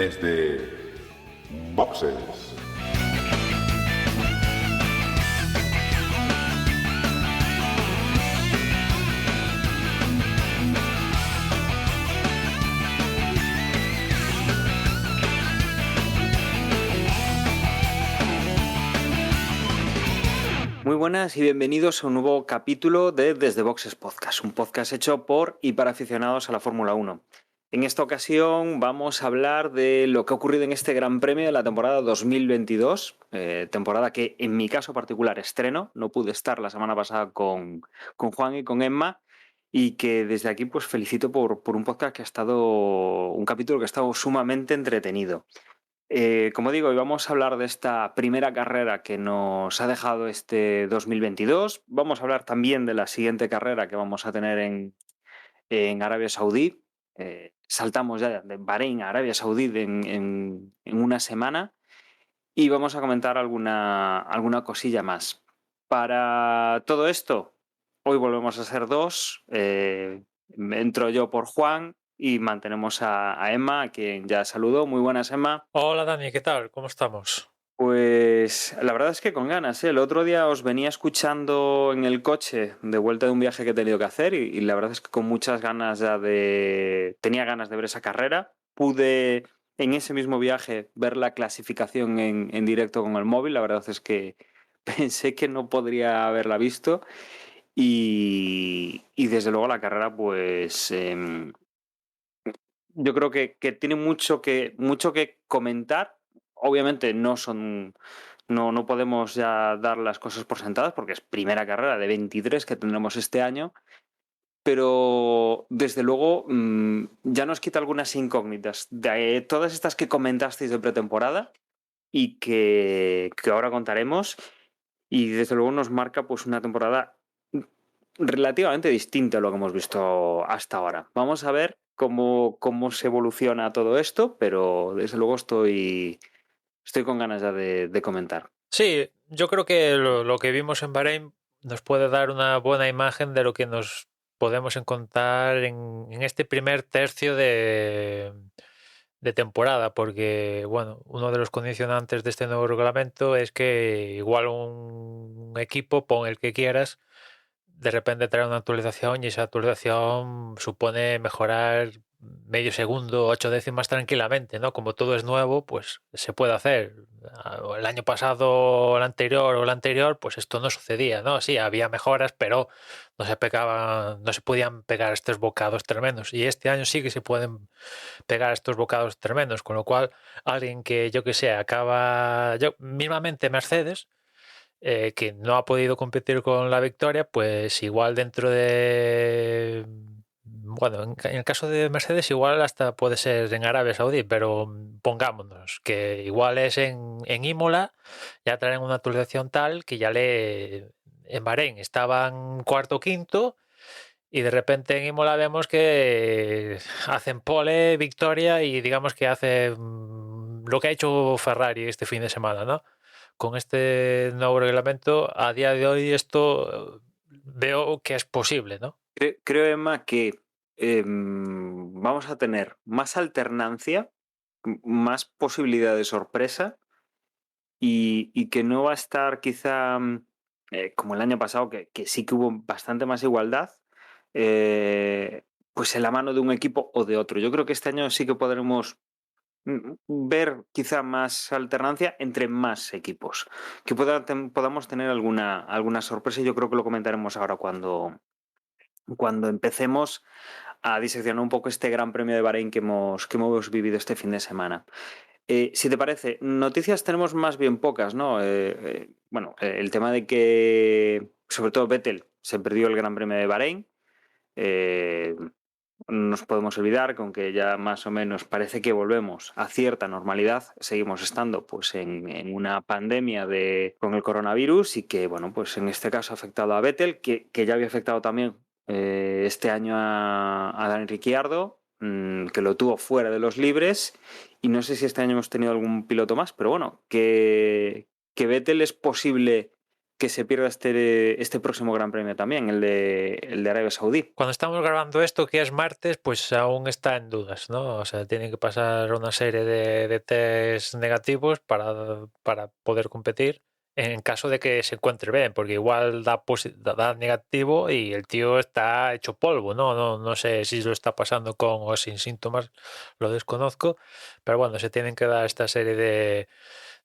desde Boxes. Muy buenas y bienvenidos a un nuevo capítulo de Desde Boxes Podcast, un podcast hecho por y para aficionados a la Fórmula 1. En esta ocasión vamos a hablar de lo que ha ocurrido en este Gran Premio de la temporada 2022, temporada que en mi caso particular estreno, no pude estar la semana pasada con Juan y con Emma, y que desde aquí pues felicito por un podcast que ha estado, un capítulo que ha estado sumamente entretenido. Como digo, hoy vamos a hablar de esta primera carrera que nos ha dejado este 2022. Vamos a hablar también de la siguiente carrera que vamos a tener en Arabia Saudí. Saltamos ya de Bahrein a Arabia Saudí en una semana y vamos a comentar alguna cosilla más. Para todo esto, hoy volvemos a ser dos. Entro yo por Juan y mantenemos a Emma, a quien ya saludo. Muy buenas, Emma. Hola Dani, ¿qué tal? ¿Cómo estamos? Pues la verdad es que con ganas, ¿eh? El otro día os venía escuchando en el coche de vuelta de un viaje que he tenido que hacer y la verdad es que con muchas ganas ya tenía ganas de ver esa carrera. Pude en ese mismo viaje ver la clasificación en directo con el móvil. La verdad es que pensé que no podría haberla visto y desde luego la carrera pues yo creo que tiene mucho que comentar. Obviamente no podemos ya dar las cosas por sentadas porque es primera carrera de 23 que tendremos este año, pero desde luego ya nos quita algunas incógnitas de todas estas que comentasteis de pretemporada y que ahora contaremos, y desde luego nos marca pues una temporada relativamente distinto a lo que hemos visto hasta ahora. Vamos a ver cómo se evoluciona todo esto, pero desde luego estoy con ganas ya de comentar. Sí, yo creo que lo que vimos en Bahrein nos puede dar una buena imagen de lo que nos podemos encontrar en este primer tercio de temporada, porque bueno, uno de los condicionantes de este nuevo reglamento es que igual un equipo, pon el que quieras, de repente trae una actualización y esa actualización supone mejorar medio segundo, 8 décimas tranquilamente, ¿no? Como todo es nuevo, pues se puede hacer. El año pasado, el anterior o el anterior, pues esto no sucedía, ¿no? Sí, había mejoras, pero no se podían pegar estos bocados tremendos. Y este año sí que se pueden pegar estos bocados tremendos, con lo cual alguien que, yo que sé, mismamente Mercedes, que no ha podido competir con la victoria, pues igual dentro de... Bueno, en el caso de Mercedes igual hasta puede ser en Arabia Saudí, pero pongámonos que igual es en Imola, ya traen una actualización tal que en Bahrein estaban cuarto o quinto y de repente en Imola vemos que hacen pole, victoria y digamos que hace lo que ha hecho Ferrari este fin de semana, ¿no? Con este nuevo reglamento, a día de hoy esto veo que es posible, ¿no? Creo, Emma, que vamos a tener más alternancia, más posibilidad de sorpresa y que no va a estar quizá como el año pasado, que sí que hubo bastante más igualdad, pues en la mano de un equipo o de otro. Yo creo que este año sí que podremos ver quizá más alternancia entre más equipos, que podamos tener alguna sorpresa, y yo creo que lo comentaremos ahora cuando empecemos a diseccionar un poco este Gran Premio de Bahrein que hemos vivido este fin de semana. Si te parece, noticias tenemos más bien pocas, ¿no? El tema de que, sobre todo Vettel, se perdió el Gran Premio de Bahrein. No nos podemos olvidar con que ya más o menos parece que volvemos a cierta normalidad. Seguimos estando pues en una pandemia con el coronavirus y que, bueno, pues en este caso ha afectado a Vettel, que ya había afectado también este año a Daniel Ricciardo, que lo tuvo fuera de los libres, y no sé si este año hemos tenido algún piloto más, pero bueno, que Vettel es posible que se pierda este próximo Gran Premio también, el de Arabia Saudí. Cuando estamos grabando esto, que es martes, pues aún está en dudas, ¿no? O sea, tiene que pasar una serie de test negativos para poder competir en caso de que se encuentre bien, porque igual da negativo y el tío está hecho polvo, ¿no? No sé si lo está pasando con o sin síntomas, lo desconozco, pero bueno, se tienen que dar esta serie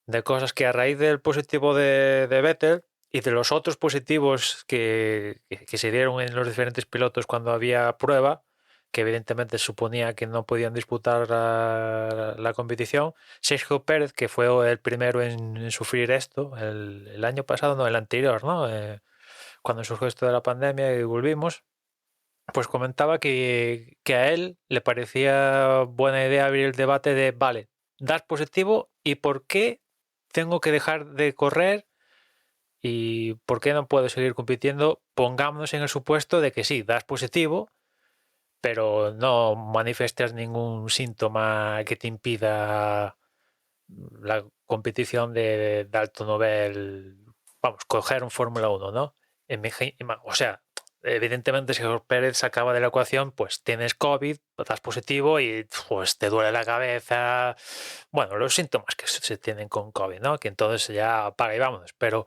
de cosas que a raíz del positivo de Vettel y de los otros positivos que se dieron en los diferentes pilotos cuando había prueba, que evidentemente suponía que no podían disputar la competición, Sergio Pérez, que fue el primero en sufrir esto, el año pasado, no, el anterior, ¿no? Cuando surgió esto de la pandemia y volvimos, pues comentaba que a él le parecía buena idea abrir el debate de, vale, das positivo y por qué tengo que dejar de correr y por qué no puedo seguir compitiendo. Pongámonos en el supuesto de que sí, das positivo, pero no manifiestas ningún síntoma que te impida la competición de alto nivel, vamos, coger un Fórmula 1, ¿no? O sea, evidentemente si Pérez sacaba de la ecuación, pues tienes COVID, das positivo y pues te duele la cabeza, bueno, los síntomas que se tienen con COVID, ¿no? Que entonces ya apaga y vámonos, pero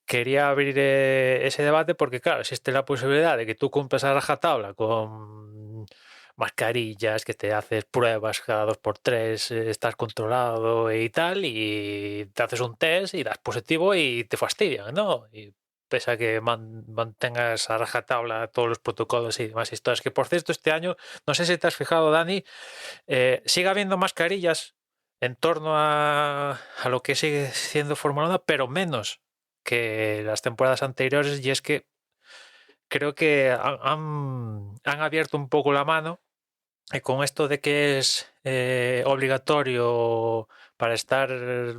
quería abrir ese debate porque, claro, existe la posibilidad de que tú cumplas a rajatabla con mascarillas, que te haces pruebas cada 2 por 3, estás controlado y tal, y te haces un test y das positivo y te fastidian, ¿no? Y pese a que mantengas a rajatabla todos los protocolos y demás historias, que por cierto este año, no sé si te has fijado, Dani, sigue habiendo mascarillas en torno a lo que sigue siendo Fórmula 1, pero menos que las temporadas anteriores, y es que creo que han abierto un poco la mano y con esto de que es obligatorio para estar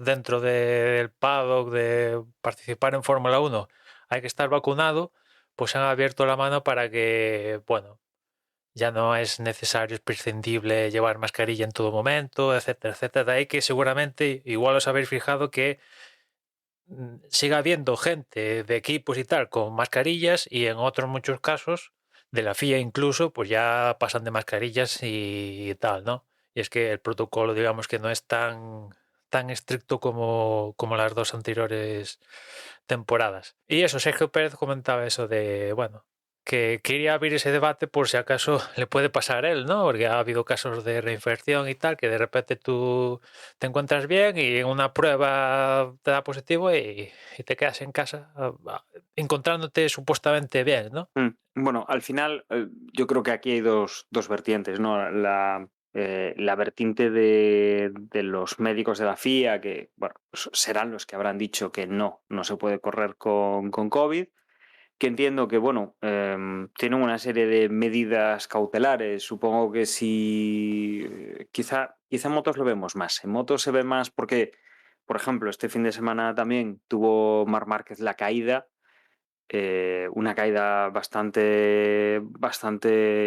dentro del paddock, de participar en Fórmula 1, hay que estar vacunado, pues han abierto la mano para que, bueno, ya no es necesario, es prescindible llevar mascarilla en todo momento, etcétera, etcétera. De ahí que seguramente, igual os habéis fijado que siga habiendo gente de equipos y tal con mascarillas y en otros muchos casos, de la FIA incluso, pues ya pasan de mascarillas y tal, ¿no? Y es que el protocolo, digamos que no es tan estricto como las dos anteriores temporadas. Y eso, Sergio Pérez comentaba eso de, bueno, que quería abrir ese debate por si acaso le puede pasar a él, ¿no? Porque ha habido casos de reinfección y tal, que de repente tú te encuentras bien y en una prueba te da positivo y te quedas en casa encontrándote supuestamente bien, ¿no? Bueno, al final yo creo que aquí hay dos vertientes, ¿no? La vertiente de los médicos de la FIA, que bueno, pues serán los que habrán dicho que no se puede correr con COVID, que entiendo que, bueno, tienen una serie de medidas cautelares. Supongo que si quizá en motos lo vemos más. En motos se ve más porque, por ejemplo, este fin de semana también tuvo Marc Márquez la caída, una caída bastante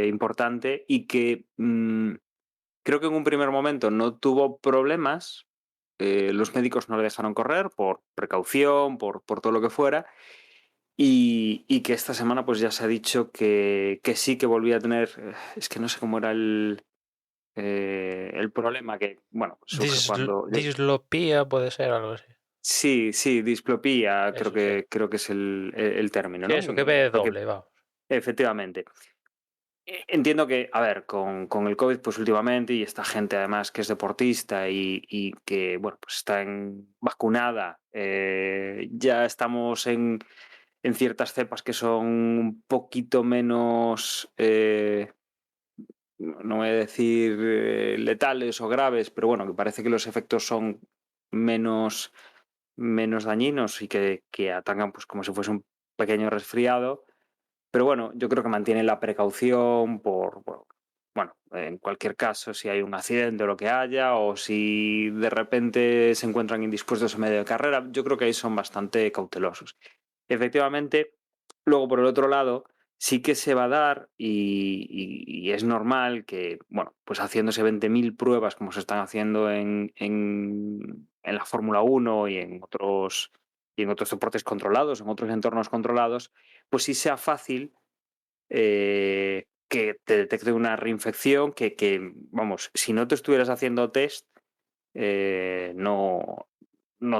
importante y que creo que en un primer momento no tuvo problemas. Los médicos no le dejaron correr por precaución, por todo lo que fuera. Y que esta semana pues ya se ha dicho que sí que volvía a tener, es que no sé cómo era el problema, que bueno, surge cuando... Dislopía puede ser algo así. Sí, displopía, Eso sí. creo que es el término, Sí, ¿no? eso, que ve Porque doble, vamos. efectivamente. Entiendo que, a ver, con el COVID, pues últimamente, y esta gente además que es deportista y que, bueno, pues está vacunada, ya estamos en ciertas cepas que son un poquito menos, no voy a decir letales o graves, pero bueno, que parece que los efectos son menos dañinos y que atacan pues como si fuese un pequeño resfriado. Pero bueno, yo creo que mantienen la precaución bueno, en cualquier caso, si hay un accidente o lo que haya, o si de repente se encuentran indispuestos en medio de carrera, yo creo que ahí son bastante cautelosos. Efectivamente, luego por el otro lado, sí que se va a dar y es normal que, bueno, pues haciéndose 20.000 pruebas como se están haciendo en la Fórmula 1 y en y en otros deportes controlados, en otros entornos controlados, pues sí sea fácil que te detecte una reinfección vamos, si no te estuvieras haciendo test, no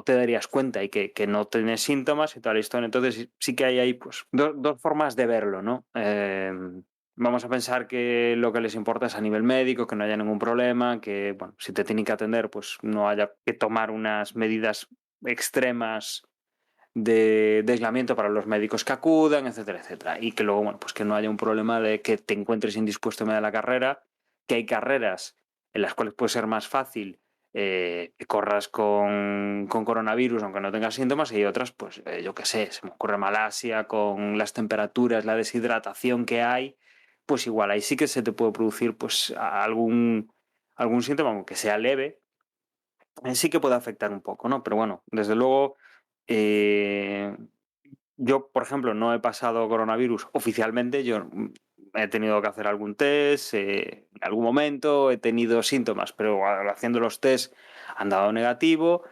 te darías cuenta y que no tienes síntomas y toda la historia. Entonces sí que hay ahí pues dos formas de verlo, ¿no? Vamos a pensar que lo que les importa es a nivel médico, que no haya ningún problema, que bueno, si te tienen que atender, pues no haya que tomar unas medidas extremas de aislamiento para los médicos que acudan, etcétera, etcétera. Y que luego, bueno, pues que no haya un problema de que te encuentres indispuesto en medio de la carrera, que hay carreras en las cuales puede ser más fácil que corras con coronavirus aunque no tengas síntomas, y hay otras, pues yo qué sé, se me ocurre Malasia, con las temperaturas, la deshidratación que hay, pues igual ahí sí que se te puede producir pues algún síntoma, aunque sea leve, sí que puede afectar un poco, ¿no? Pero bueno, desde luego, eh, yo, por ejemplo, no he pasado coronavirus oficialmente, yo he tenido que hacer algún test, en algún momento he tenido síntomas, pero haciendo los test han dado negativo,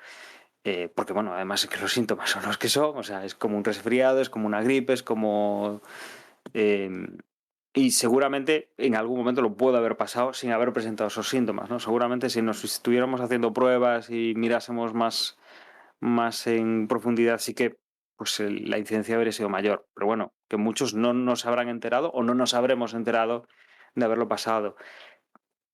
porque bueno, además es que los síntomas son los que son, o sea, es como un resfriado, es como una gripe, es como... eh, y seguramente en algún momento lo puedo haber pasado sin haber presentado esos síntomas, ¿no? Seguramente si nos estuviéramos haciendo pruebas y mirásemos más en profundidad, sí que pues la incidencia habría sido mayor. Pero bueno, que muchos no nos habrán enterado o no nos habremos enterado de haberlo pasado.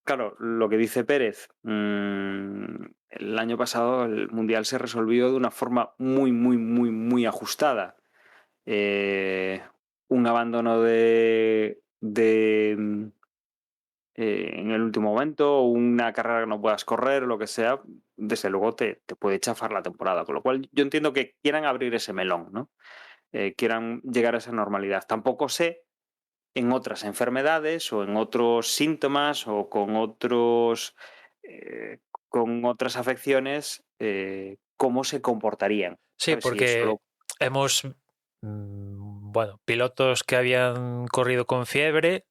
Claro, lo que dice Pérez, el año pasado el Mundial se resolvió de una forma muy, muy, muy, muy ajustada. Eh, un abandono en el último momento, una carrera que no puedas correr, lo que sea, desde luego te puede chafar la temporada. Con lo cual yo entiendo que quieran abrir ese melón, ¿no? Quieran llegar a esa normalidad. Tampoco sé en otras enfermedades o en otros síntomas o eh, con otras afecciones, cómo se comportarían. Sí, ¿Sabes? Si eso porque hemos, bueno, pilotos que habían corrido con fiebre,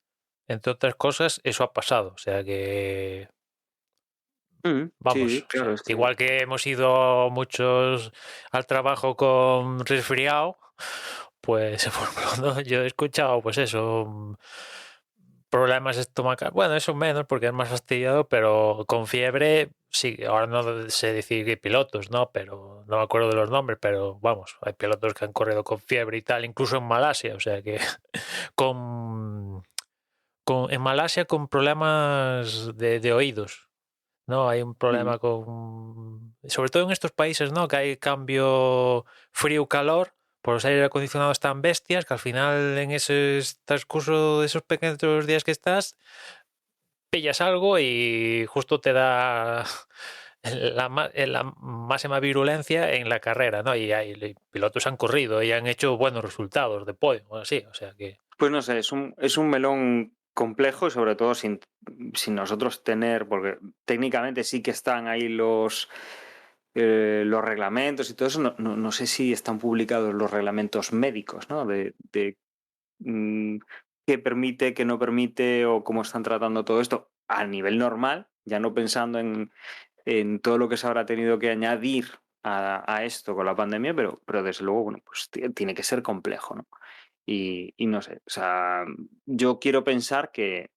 entre otras cosas, eso ha pasado. O sea que, Sí, vamos, o claro, sea, es que... igual que hemos ido muchos al trabajo con resfriado, pues por ejemplo, ¿no? Yo he escuchado, pues eso, problemas estomacales. Bueno, eso menos porque es más fastidiado, pero con fiebre, sí, ahora no sé decir qué pilotos, ¿no? Pero no me acuerdo de los nombres, pero vamos, hay pilotos que han corrido con fiebre y tal, incluso en Malasia, o sea que con, en Malasia con problemas de oídos. No, hay un mm, problema con, sobre todo en estos países, ¿no? Que hay cambio frío-calor, por los aires acondicionados tan bestias que al final en ese transcurso de esos pequeños días que estás, pillas algo y justo te da la máxima virulencia en la carrera, ¿no? Y hay pilotos han corrido y han hecho buenos resultados de podio, así, o sea que... Pues no sé, es un melón complejo y sobre todo sin nosotros tener, porque técnicamente sí que están ahí los reglamentos y todo eso, no sé si están publicados los reglamentos médicos, ¿no? Mm, qué permite, qué no permite o cómo están tratando todo esto a nivel normal, ya no pensando en todo lo que se habrá tenido que añadir a esto con la pandemia, pero desde luego, bueno, pues tiene que ser complejo, ¿no? Y no sé, o sea, yo quiero pensar que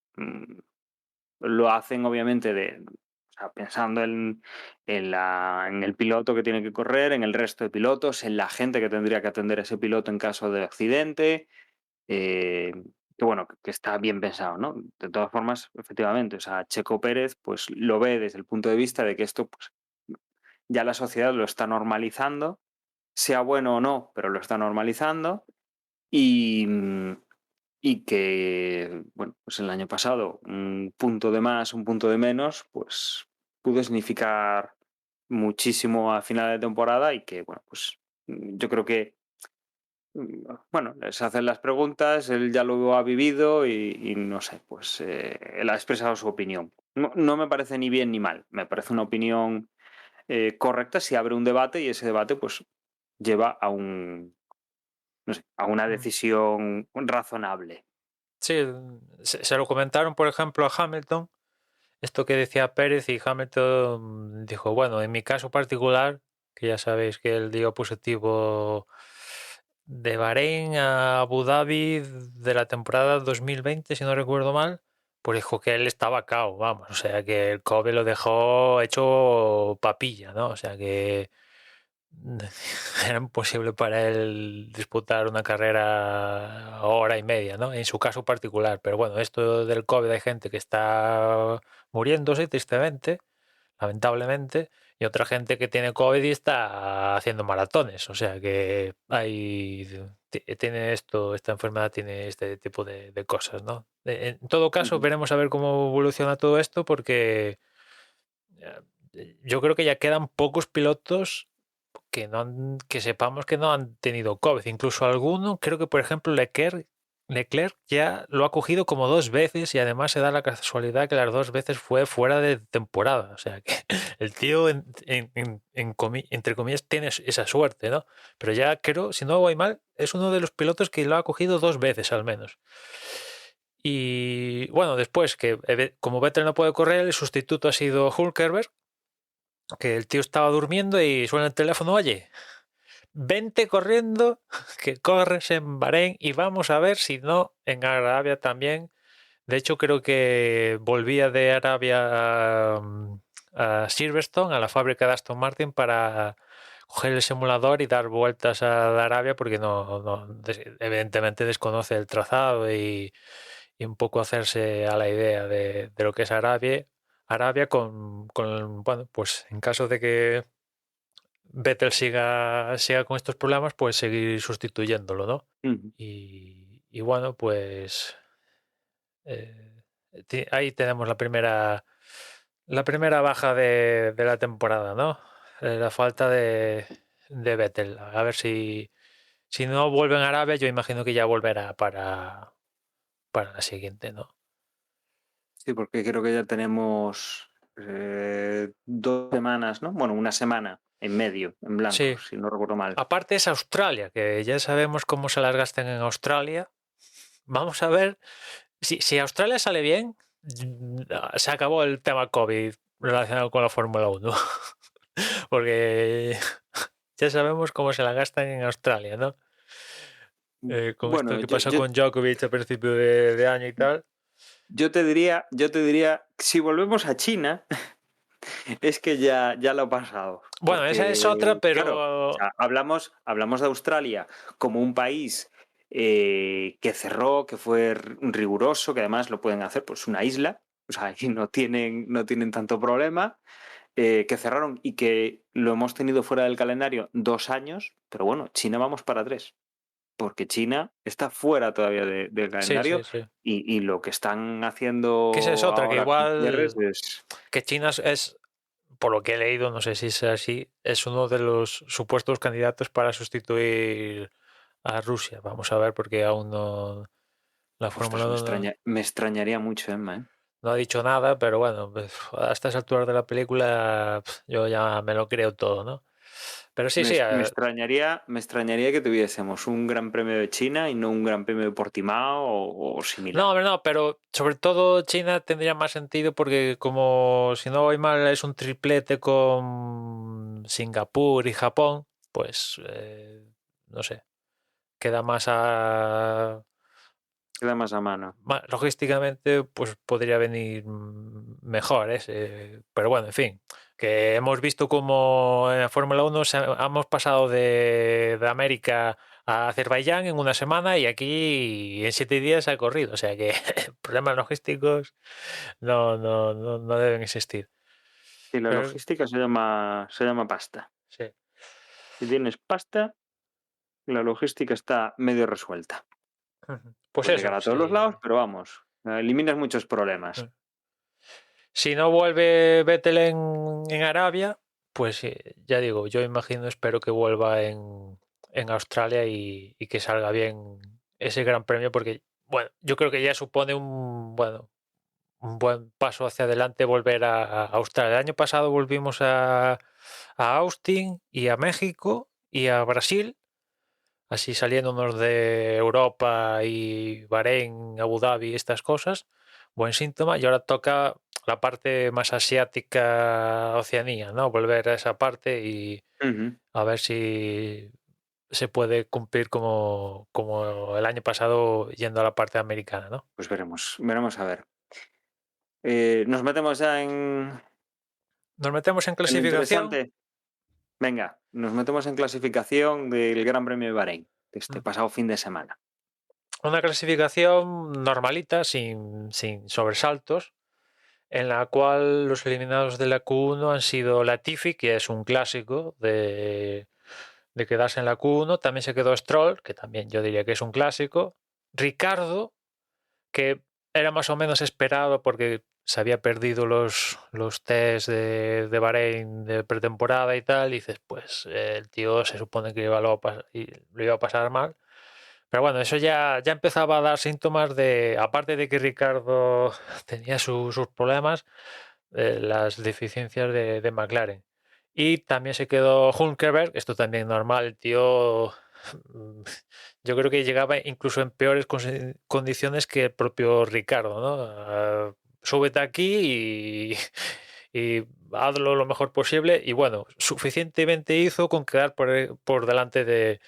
lo hacen obviamente o sea, pensando en el piloto que tiene que correr, en el resto de pilotos, en la gente que tendría que atender a ese piloto en caso de accidente, eh, que bueno, que está bien pensado, ¿no? De todas formas, efectivamente, o sea, Checo Pérez pues lo ve desde el punto de vista de que esto pues, ya la sociedad lo está normalizando, sea bueno o no, pero lo está normalizando y, y que, bueno, pues el año pasado un punto de más, un punto de menos, pues pudo significar muchísimo a final de temporada y que, bueno, pues yo creo que, bueno, les hacen las preguntas, él ya lo ha vivido y no sé, pues él ha expresado su opinión. No me parece ni bien ni mal, me parece una opinión correcta si abre un debate y ese debate pues lleva a no sé, a una decisión razonable. Sí, se lo comentaron, por ejemplo, a Hamilton, esto que decía Pérez, y Hamilton dijo, bueno, en mi caso particular, que ya sabéis que él dio positivo de Bahrein a Abu Dhabi de la temporada 2020, si no recuerdo mal, pues dijo que él estaba cao, vamos, o sea que el COVID lo dejó hecho papilla, ¿no? O sea que era imposible para él disputar una carrera a hora y media, ¿no? En su caso particular. Pero bueno, esto del COVID hay gente que está muriéndose tristemente, lamentablemente, y otra gente que tiene COVID y está haciendo maratones. O sea que tiene esta enfermedad tiene este tipo de cosas, ¿no? En todo caso, veremos a ver cómo evoluciona todo esto, porque yo creo que ya quedan pocos pilotos que sepamos que no han tenido COVID. Incluso alguno, creo que por ejemplo Leclerc ya lo ha cogido como 2 veces, y además se da la casualidad que las 2 veces fue fuera de temporada. O sea que el tío, entre comillas, tiene esa suerte, ¿no? Pero ya creo, si no voy mal, es uno de los pilotos que lo ha cogido 2 veces al menos. Y bueno, después que como Vettel no puede correr, el sustituto ha sido Hülkenberg, que el tío estaba durmiendo y suena el teléfono: oye, vente corriendo, que corres en Bahrein, y vamos a ver si no en Arabia también. De hecho, creo que volvía de Arabia a Silverstone, a la fábrica de Aston Martin, para coger el simulador y dar vueltas a Arabia, porque evidentemente desconoce el trazado, y un poco hacerse a la idea de lo que es Arabia bueno, pues en caso de que Vettel siga con estos problemas, pues seguir sustituyéndolo, ¿no? Ujú. Y bueno, pues ahí tenemos la primera baja de la temporada, ¿no? La falta de Vettel. A ver si no vuelve en Arabia, yo imagino que ya volverá para la siguiente, ¿no? Sí, porque creo que ya tenemos 2 semanas, ¿no? Bueno, una semana en medio, en blanco, Sí. si no recuerdo mal. Aparte es Australia, que ya sabemos cómo se las gastan en Australia. Vamos a ver si Australia sale bien, se acabó el tema COVID relacionado con la Fórmula 1. Porque ya sabemos cómo se la gastan en Australia, ¿no? Con esto Bueno, que pasó con Djokovic a principio de año y tal. yo te diría, si volvemos a China, es que ya lo ha pasado. Bueno, esa Porque, es otra, claro, o pero sea, hablamos de Australia como un país que cerró, que fue riguroso, que además lo pueden hacer, pues una isla, o sea, aquí no tienen tanto problema, que cerraron y que lo hemos tenido fuera del calendario 2 años, pero bueno, China vamos para 3, porque China está fuera todavía del sí, calendario sí, sí. y lo que están Que esa es haciendo otra, que ahora con cierres igual es... que China por lo que he leído, no sé si es así, es uno de los supuestos candidatos para sustituir a Rusia. Vamos a ver, porque aún no, la Ostras, Fórmula 1 me extrañaría mucho, Emma, ¿eh? no ha dicho nada, pero bueno, pues, a estas alturas de la película yo ya me lo creo todo, ¿no? Pero sí, Me, sí, me extrañaría que tuviésemos un Gran Premio de China y no un Gran Premio de Portimao o no, similar. hombre, no, pero sobre todo China tendría más sentido, porque como si no voy mal es un triplete con Singapur y Japón, pues no sé, queda Queda más a mano. logísticamente, pues podría venir mejor, pero bueno, en fin, que hemos visto como en la Fórmula 1 hemos pasado de América a Azerbaiyán en una semana, y aquí en 7 días ha corrido, o sea que problemas logísticos no deben existir. Y la Pero, logística se llama pasta. sí. Si tienes pasta, la logística está medio resuelta. Pues Puedes llegar eso, a todos los sí. lados, pero vamos, eliminas muchos problemas. Si no vuelve Vettel en Arabia, pues ya digo, yo imagino, espero que vuelva en Australia, y que salga bien ese gran premio, porque bueno, yo creo que ya supone un buen paso hacia adelante volver a Australia. El año pasado volvimos a Austin y a México y a Brasil, así saliéndonos de Europa y Bahrein, Abu Dhabi, estas cosas, buen síntoma. Y ahora toca la parte más asiática, Oceanía, ¿no? Volver a esa parte y a ver si se puede cumplir como el año pasado yendo a la parte americana, ¿no? Pues veremos a ver. Nos metemos ya Nos metemos en en lo clasificación. interesante. Venga, nos metemos en clasificación del Gran Premio de Bahrein, de este Mm. pasado fin de semana. Una clasificación normalita, sin sobresaltos, en la cual los eliminados de la Q1 han sido Latifi, que es un clásico de quedarse en la Q1. También se quedó Stroll, que también yo diría que es un clásico. Ricardo, que era más o menos esperado porque se había perdido los test de Bahrein de pretemporada y tal. Y dices, pues el tío se supone que lo iba a pasar mal. Pero bueno, eso ya empezaba a dar síntomas de, aparte de que Ricardo tenía sus problemas, las deficiencias de McLaren. Y también se quedó Hulkenberg, esto también normal, el tío yo creo que llegaba incluso en peores condiciones que el propio Ricardo, ¿no? Súbete aquí y hazlo lo mejor posible. Y bueno, suficientemente hizo con quedar por delante de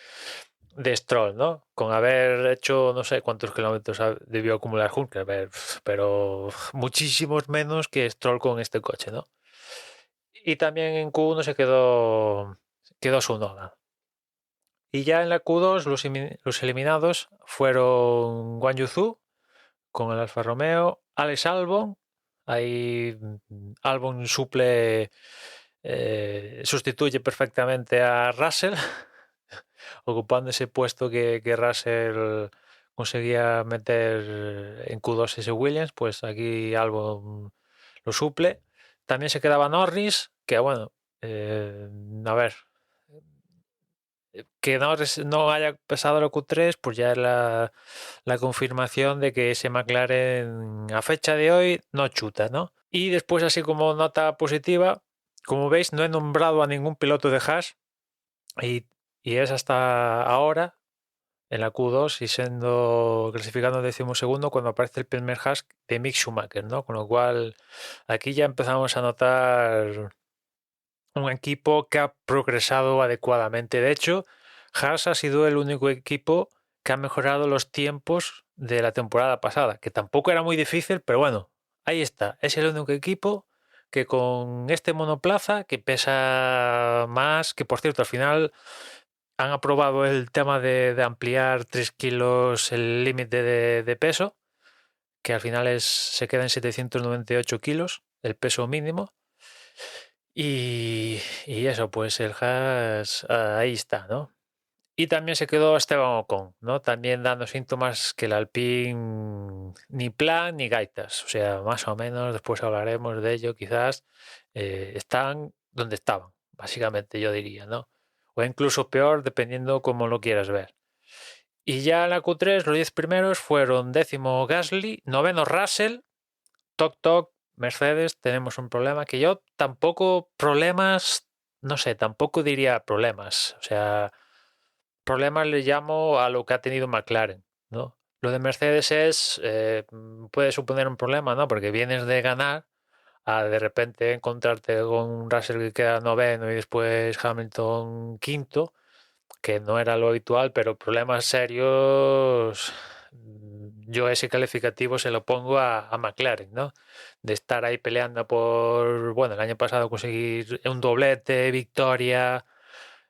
Stroll, ¿no? Con haber hecho no sé cuántos kilómetros debió acumular Hulkenberg, pero muchísimos menos que Stroll con este coche, ¿no? Y también en Q1 quedó Tsunoda. Y ya en la Q2 los eliminados fueron Guan Yuzu con el Alfa Romeo, Alex Albon, ahí Albon sustituye perfectamente a Russell, ocupando ese puesto que Russell conseguía meter en Q2 ese Williams, pues aquí Albon lo suple. También se quedaba Norris, que bueno, a ver, que no haya pasado el Q3, pues ya es la confirmación de que ese McLaren a fecha de hoy no chuta, ¿no? Y después, así como nota positiva, como veis, no he nombrado a ningún piloto de Haas y, y es hasta ahora en la Q2 y clasificando 12º cuando aparece el primer Haas de Mick Schumacher, ¿no? Con lo cual aquí ya empezamos a notar un equipo que ha progresado adecuadamente. De hecho, Haas ha sido el único equipo que ha mejorado los tiempos de la temporada pasada, que tampoco era muy difícil, pero bueno, ahí está. Es el único equipo que con este monoplaza, que pesa más, que por cierto al final han aprobado el tema de ampliar 3 kilos el límite de peso, que al final se queda en 798 kilos, el peso mínimo. Y eso, pues el Haas ahí está, ¿no? Y también se quedó Esteban Ocon, ¿no? También dando síntomas que el Alpine ni plan ni gaitas, o sea, más o menos, después hablaremos de ello, quizás están donde estaban, básicamente yo diría, ¿no? O incluso peor, dependiendo cómo lo quieras ver. Y ya en la Q3, los 10 primeros fueron 10º Gasly, 9º Russell, toc toc, Mercedes, tenemos un problema que yo tampoco problemas, no sé, tampoco diría problemas. O sea, problemas le llamo a lo que ha tenido McLaren, ¿no? Lo de Mercedes puede suponer un problema, ¿no? Porque vienes de ganar a de repente encontrarte con un Russell que queda noveno y después Hamilton quinto, que no era lo habitual, pero problemas serios, yo ese calificativo se lo pongo a McLaren, ¿no? De estar ahí peleando bueno, el año pasado conseguir un doblete, victoria,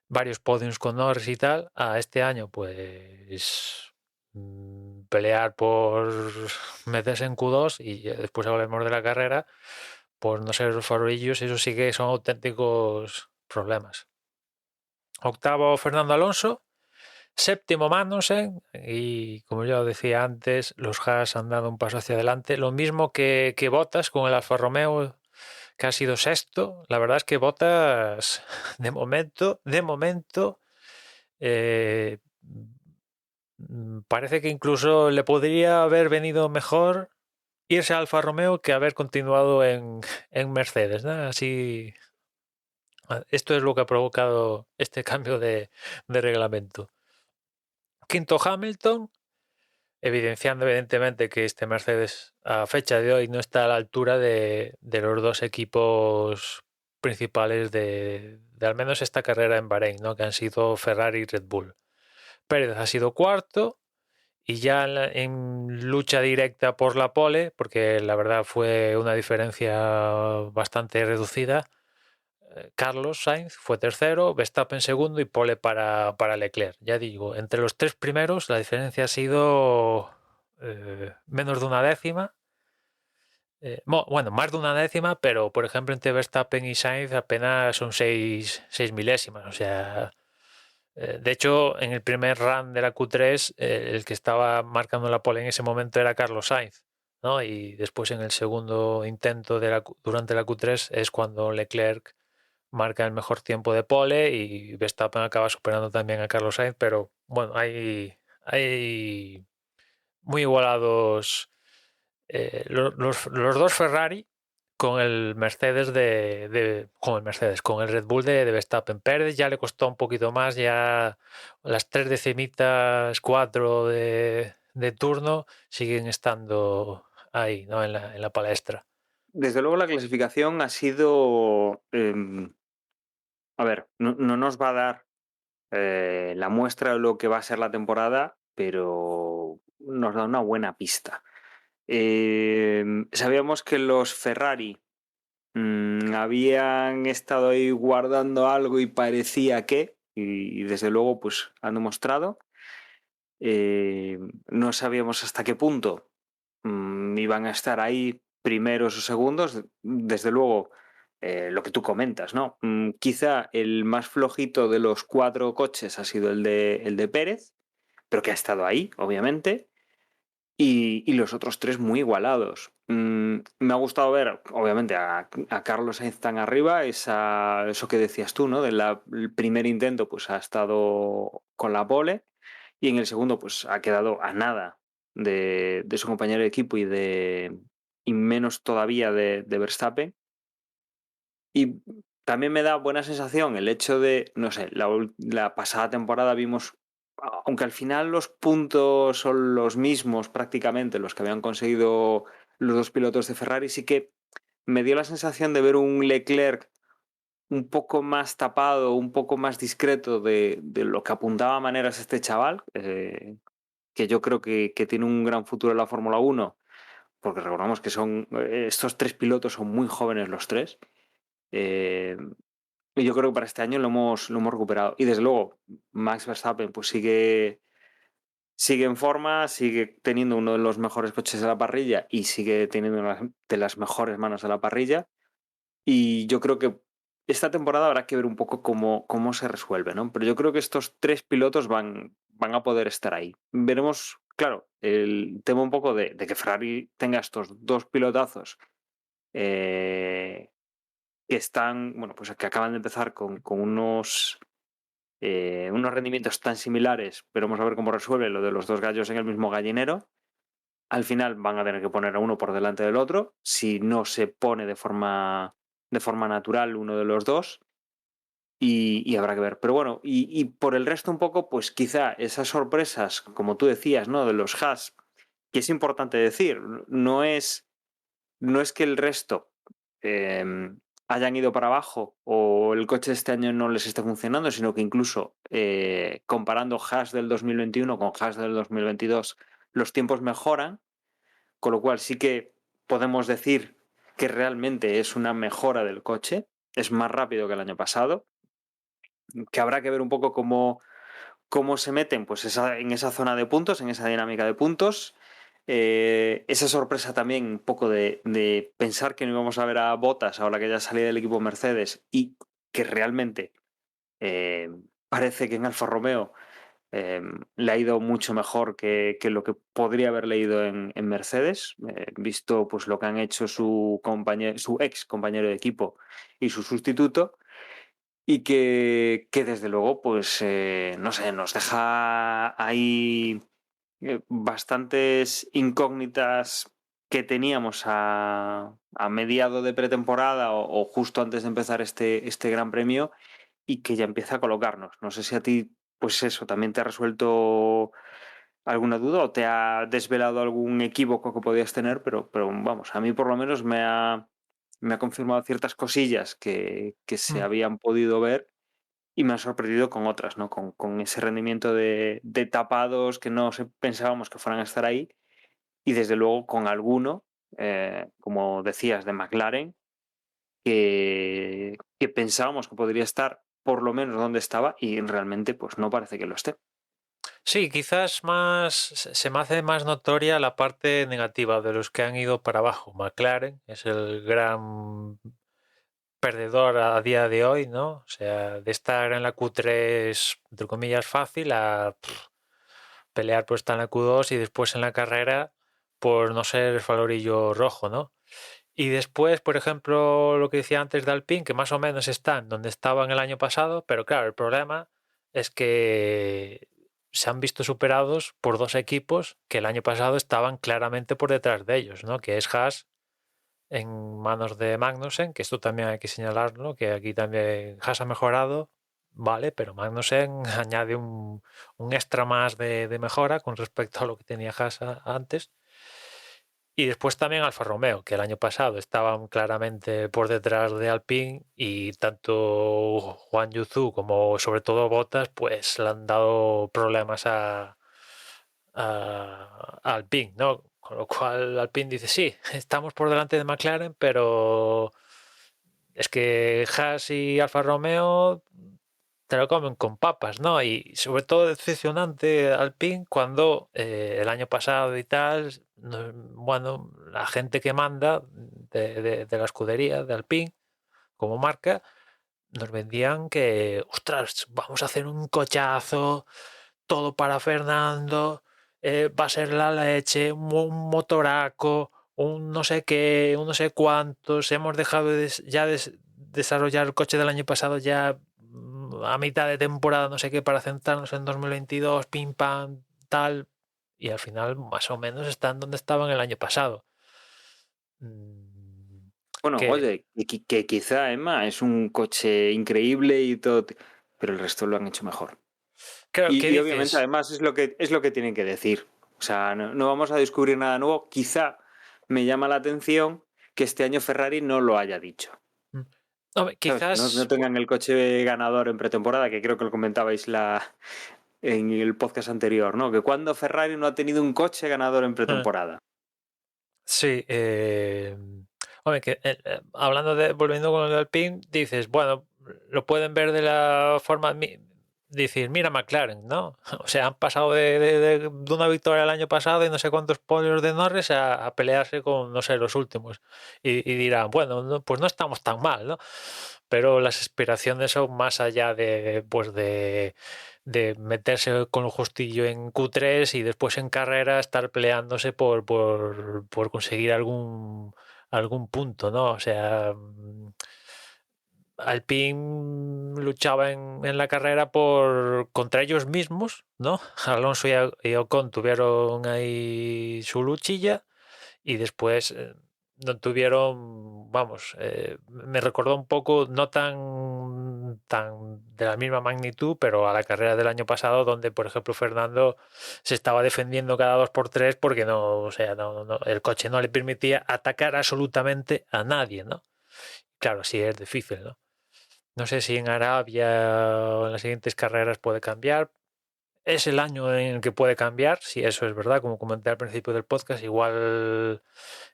varios podiums con Norris y tal, a este año pues pelear por meterse en Q2 y después hablemos de la carrera, por no ser los farolillos, eso sí que son auténticos problemas. Octavo Fernando Alonso, séptimo Magnussen y como ya decía antes, los Haas han dado un paso hacia adelante, lo mismo que Bottas con el Alfa Romeo, que ha sido sexto. La verdad es que Bottas de momento eh, parece que incluso le podría haber venido mejor irse a Alfa Romeo que haber continuado en Mercedes, ¿no? Así, esto es lo que ha provocado este cambio de reglamento. Quinto Hamilton, evidenciando evidentemente que este Mercedes a fecha de hoy no está a la altura de los dos equipos principales de al menos esta carrera en Bahrein, ¿no? Que han sido Ferrari y Red Bull. Pérez ha sido cuarto y ya en lucha directa por la pole, porque la verdad fue una diferencia bastante reducida. Carlos Sainz fue tercero, Verstappen segundo y pole para Leclerc. Ya digo, entre los tres primeros la diferencia ha sido menos de una décima. Bueno, más de una décima, pero por ejemplo entre Verstappen y Sainz apenas son 6 milésimas. O sea, de hecho, en el primer run de la Q3, el que estaba marcando la pole en ese momento era Carlos Sainz, ¿no? Y después en el segundo intento durante la Q3 es cuando Leclerc marca el mejor tiempo de pole y Verstappen acaba superando también a Carlos Sainz, pero bueno, hay muy igualados los dos Ferrari con el Mercedes con el Red Bull de Verstappen. Pérez ya le costó un poquito más, ya las 3 decimitas, 4 de turno siguen estando ahí, ¿no? En la palestra. Desde luego la clasificación ha sido... a ver, no nos va a dar la muestra de lo que va a ser la temporada, pero nos da una buena pista. Sabíamos que los Ferrari habían estado ahí guardando algo y parecía que, y desde luego pues han demostrado. No sabíamos hasta qué punto iban a estar ahí primeros o segundos. Desde luego, lo que tú comentas, ¿no? Quizá el más flojito de los 4 coches ha sido el de Pérez, pero que ha estado ahí, obviamente. Y los otros 3 muy igualados. Me ha gustado ver, obviamente, a Carlos Sainz tan arriba, eso que decías tú, ¿no? El primer intento, pues ha estado con la pole, y en el segundo, pues ha quedado a nada de su compañero de equipo y menos todavía de Verstappen. Y también me da buena sensación el hecho de, no sé, la pasada temporada vimos, aunque al final los puntos son los mismos prácticamente, los que habían conseguido los dos pilotos de Ferrari, sí que me dio la sensación de ver un Leclerc un poco más tapado, un poco más discreto de lo que apuntaba a maneras este chaval, que yo creo que tiene un gran futuro en la Fórmula 1, porque recordamos que estos 3 pilotos son muy jóvenes los 3. Y yo creo que para este año lo hemos recuperado. Y desde luego, Max Verstappen pues sigue en forma, sigue teniendo uno de los mejores coches de la parrilla y sigue teniendo una de las mejores manos de la parrilla. Y yo creo que esta temporada habrá que ver un poco cómo se resuelve, ¿no? Pero yo creo que estos 3 pilotos van a poder estar ahí. Veremos, claro, el tema un poco de que Ferrari tenga estos 2 pilotazos que están, bueno, pues que acaban de empezar con unos rendimientos tan similares, pero vamos a ver cómo resuelve lo de los 2 gallos en el mismo gallinero. Al final van a tener que poner a uno por delante del otro, si no se pone de forma natural uno de los dos, y habrá que ver. Pero bueno, y por el resto un poco, pues quizá esas sorpresas, como tú decías, ¿no? De los Haas, que es importante decir, no es que el resto hayan ido para abajo o el coche de este año no les esté funcionando, sino que incluso comparando Haas del 2021 con Haas del 2022, los tiempos mejoran, con lo cual sí que podemos decir que realmente es una mejora del coche, es más rápido que el año pasado, que habrá que ver un poco cómo se meten pues en esa zona de puntos, en esa dinámica de puntos. Esa sorpresa también un poco de pensar que no íbamos a ver a Bottas ahora que ya salía del equipo Mercedes y que realmente parece que en Alfa Romeo le ha ido mucho mejor que lo que podría haber leído en Mercedes, visto pues lo que han hecho su ex compañero de equipo y su sustituto, y que desde luego pues no sé, nos deja ahí bastantes incógnitas que teníamos a mediado de pretemporada o justo antes de empezar este Gran Premio, y que ya empieza a colocarnos. No sé si a ti, pues eso, también te ha resuelto alguna duda o te ha desvelado algún equívoco que podías tener, pero vamos, a mí por lo menos me ha confirmado ciertas cosillas que se habían podido ver y me ha sorprendido con otras, ¿no? Con ese rendimiento de tapados que no pensábamos que fueran a estar ahí y desde luego con alguno, como decías, de McLaren, que pensábamos que podría estar por lo menos donde estaba y realmente pues no parece que lo esté. Sí, quizás se me hace más notoria la parte negativa de los que han ido para abajo. McLaren es el gran perdedor a día de hoy, ¿no? O sea, de estar en la Q3, entre comillas, fácil, a pelear por estar en la Q2 y después en la carrera por no ser el falorillo rojo, ¿no? Y después, por ejemplo, lo que decía antes de Alpine, que más o menos están donde estaban el año pasado, pero claro, el problema es que se han visto superados por dos equipos que el año pasado estaban claramente por detrás de ellos, ¿no? Que es Haas en manos de Magnussen, que esto también hay que señalarlo, que aquí también Haas ha mejorado, vale, pero Magnussen añade un extra más de mejora con respecto a lo que tenía Haas antes. Y después también Alfa Romeo, que el año pasado estaban claramente por detrás de Alpine y tanto Juan Yuzu como sobre todo Bottas pues le han dado problemas a Alpine, ¿no? Con lo cual Alpine dice, sí, estamos por delante de McLaren, pero es que Haas y Alfa Romeo te lo comen con papas, ¿no? Y sobre todo decepcionante Alpine cuando el año pasado y tal, bueno, la gente que manda de la escudería de Alpine como marca, nos vendían que, ostras, vamos a hacer un cochazo, todo para Fernando, va a ser la leche, un motoraco, un no sé qué, un no sé cuántos, hemos dejado desarrollar el coche del año pasado ya a mitad de temporada, no sé qué, para centrarnos en 2022, pim pam, tal, y al final más o menos están donde estaban el año pasado. Bueno, Que, oye, que quizá Emma es un coche increíble y todo, pero el resto lo han hecho mejor. claro, ¿qué Y obviamente dices? además es lo que tienen que decir. O sea, no vamos a descubrir nada nuevo. Quizá me llama la atención que este año Ferrari no lo haya dicho. Hombre, ¿Sabes? Que no quizás tengan el coche ganador en pretemporada, que creo que lo comentabais en el podcast anterior, ¿no? Que cuando Ferrari no ha tenido un coche ganador en pretemporada. sí, hombre, que, hablando volviendo con el Alpine, dices, bueno, lo pueden ver de la forma, decir, mira McLaren, ¿no? O sea, han pasado de una victoria el año pasado y no sé cuántos podios de Norris a pelearse con, no sé, los últimos. Y dirán, bueno, pues no estamos tan mal, ¿no? Pero las aspiraciones son más allá pues de meterse con lo justillo en Q3 y después en carrera estar peleándose por conseguir algún punto, ¿no? O sea, Alpine luchaba en la carrera contra ellos mismos, ¿no? Alonso y Ocon tuvieron ahí su luchilla y después no tuvieron, vamos, me recordó un poco, no tan de la misma magnitud, pero a la carrera del año pasado, donde, por ejemplo, Fernando se estaba defendiendo cada 2 por 3 porque no, o sea, el coche no le permitía atacar absolutamente a nadie, ¿no? Claro, sí es difícil, ¿no? No sé si en Arabia o en las siguientes carreras puede cambiar. Es el año en el que puede cambiar, si eso es verdad, como comenté al principio del podcast, igual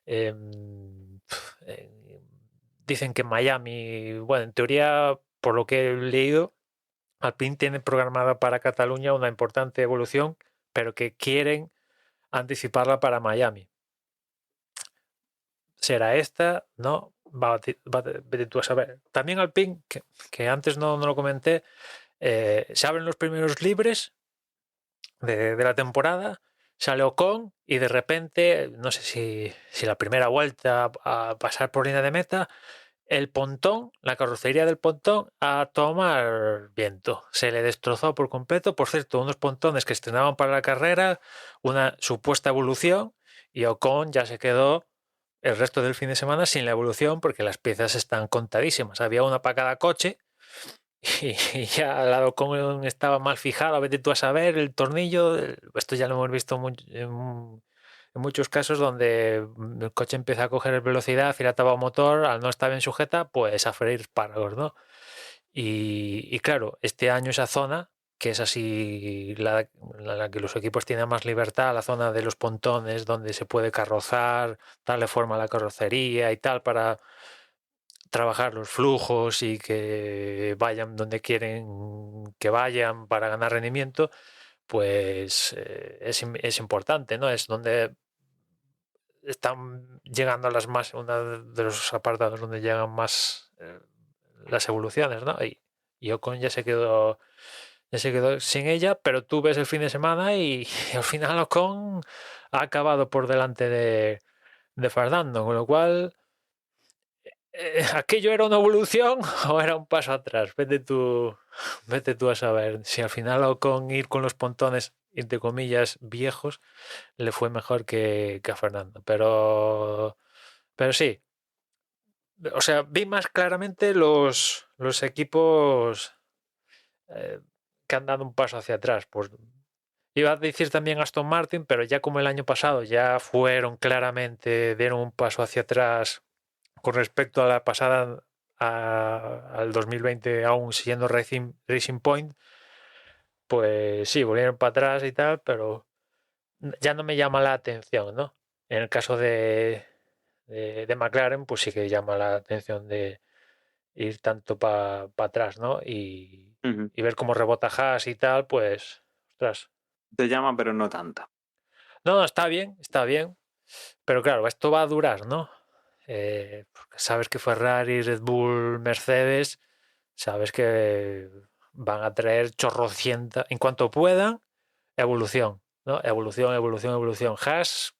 eh, eh, dicen que Miami, bueno, en teoría, por lo que he leído, Alpine tiene programada para Cataluña una importante evolución, pero que quieren anticiparla para Miami. ¿Será esta? No, vete tú a saber. También Alpine, que antes no lo comenté, se abren los primeros libres de la temporada, sale Ocon y de repente, no sé si la primera vuelta a pasar por línea de meta, el pontón, la carrocería del pontón a tomar viento. Se le destrozó por completo. Por cierto, unos pontones que estrenaban para la carrera, una supuesta evolución, y Ocon ya se quedó el resto del fin de semana sin la evolución porque las piezas están contadísimas. Había una para cada coche y ya la Ocon estaba mal fijado, vete tú a saber, el tornillo, esto ya lo hemos visto en muchos casos donde el coche empieza a coger velocidad y la tapa motor, al no estar bien sujeta, pues a freír espárragos, ¿no? Y claro, este año esa zona, que es así la que los equipos tienen más libertad, la zona de los pontones donde se puede carrozar, darle forma a la carrocería y tal para trabajar los flujos y que vayan donde quieren que vayan para ganar rendimiento, pues es importante, ¿no? Es donde están llegando uno de los apartados donde llegan más las evoluciones, ¿no? Y Ocon ya se quedó sin ella, pero tú ves el fin de semana y al final Ocon ha acabado por delante de Fernando, con lo cual ¿aquello era una evolución o era un paso atrás? Vete tú a saber si al final Ocon ir con los pontones, entre comillas, viejos, le fue mejor que a Fernando. Pero sí, o sea, vi más claramente los equipos que han dado un paso hacia atrás. Pues iba a decir también Aston Martin, pero ya como el año pasado ya fueron claramente, dieron un paso hacia atrás con respecto a la pasada, al 2020, aún siendo Racing Point, pues sí, volvieron para atrás y tal, pero ya no me llama la atención, ¿no? En el caso de McLaren, pues sí que llama la atención de ir tanto para atrás, ¿no? Ujú. Y ver cómo rebota Haas y tal, pues, ostras. Te llama, pero no tanto. No, está bien, pero claro, esto va a durar, ¿no? Porque sabes que Ferrari, Red Bull, Mercedes, sabes que van a traer chorrocienta, en cuanto puedan, evolución, ¿no? Evolución. Haas,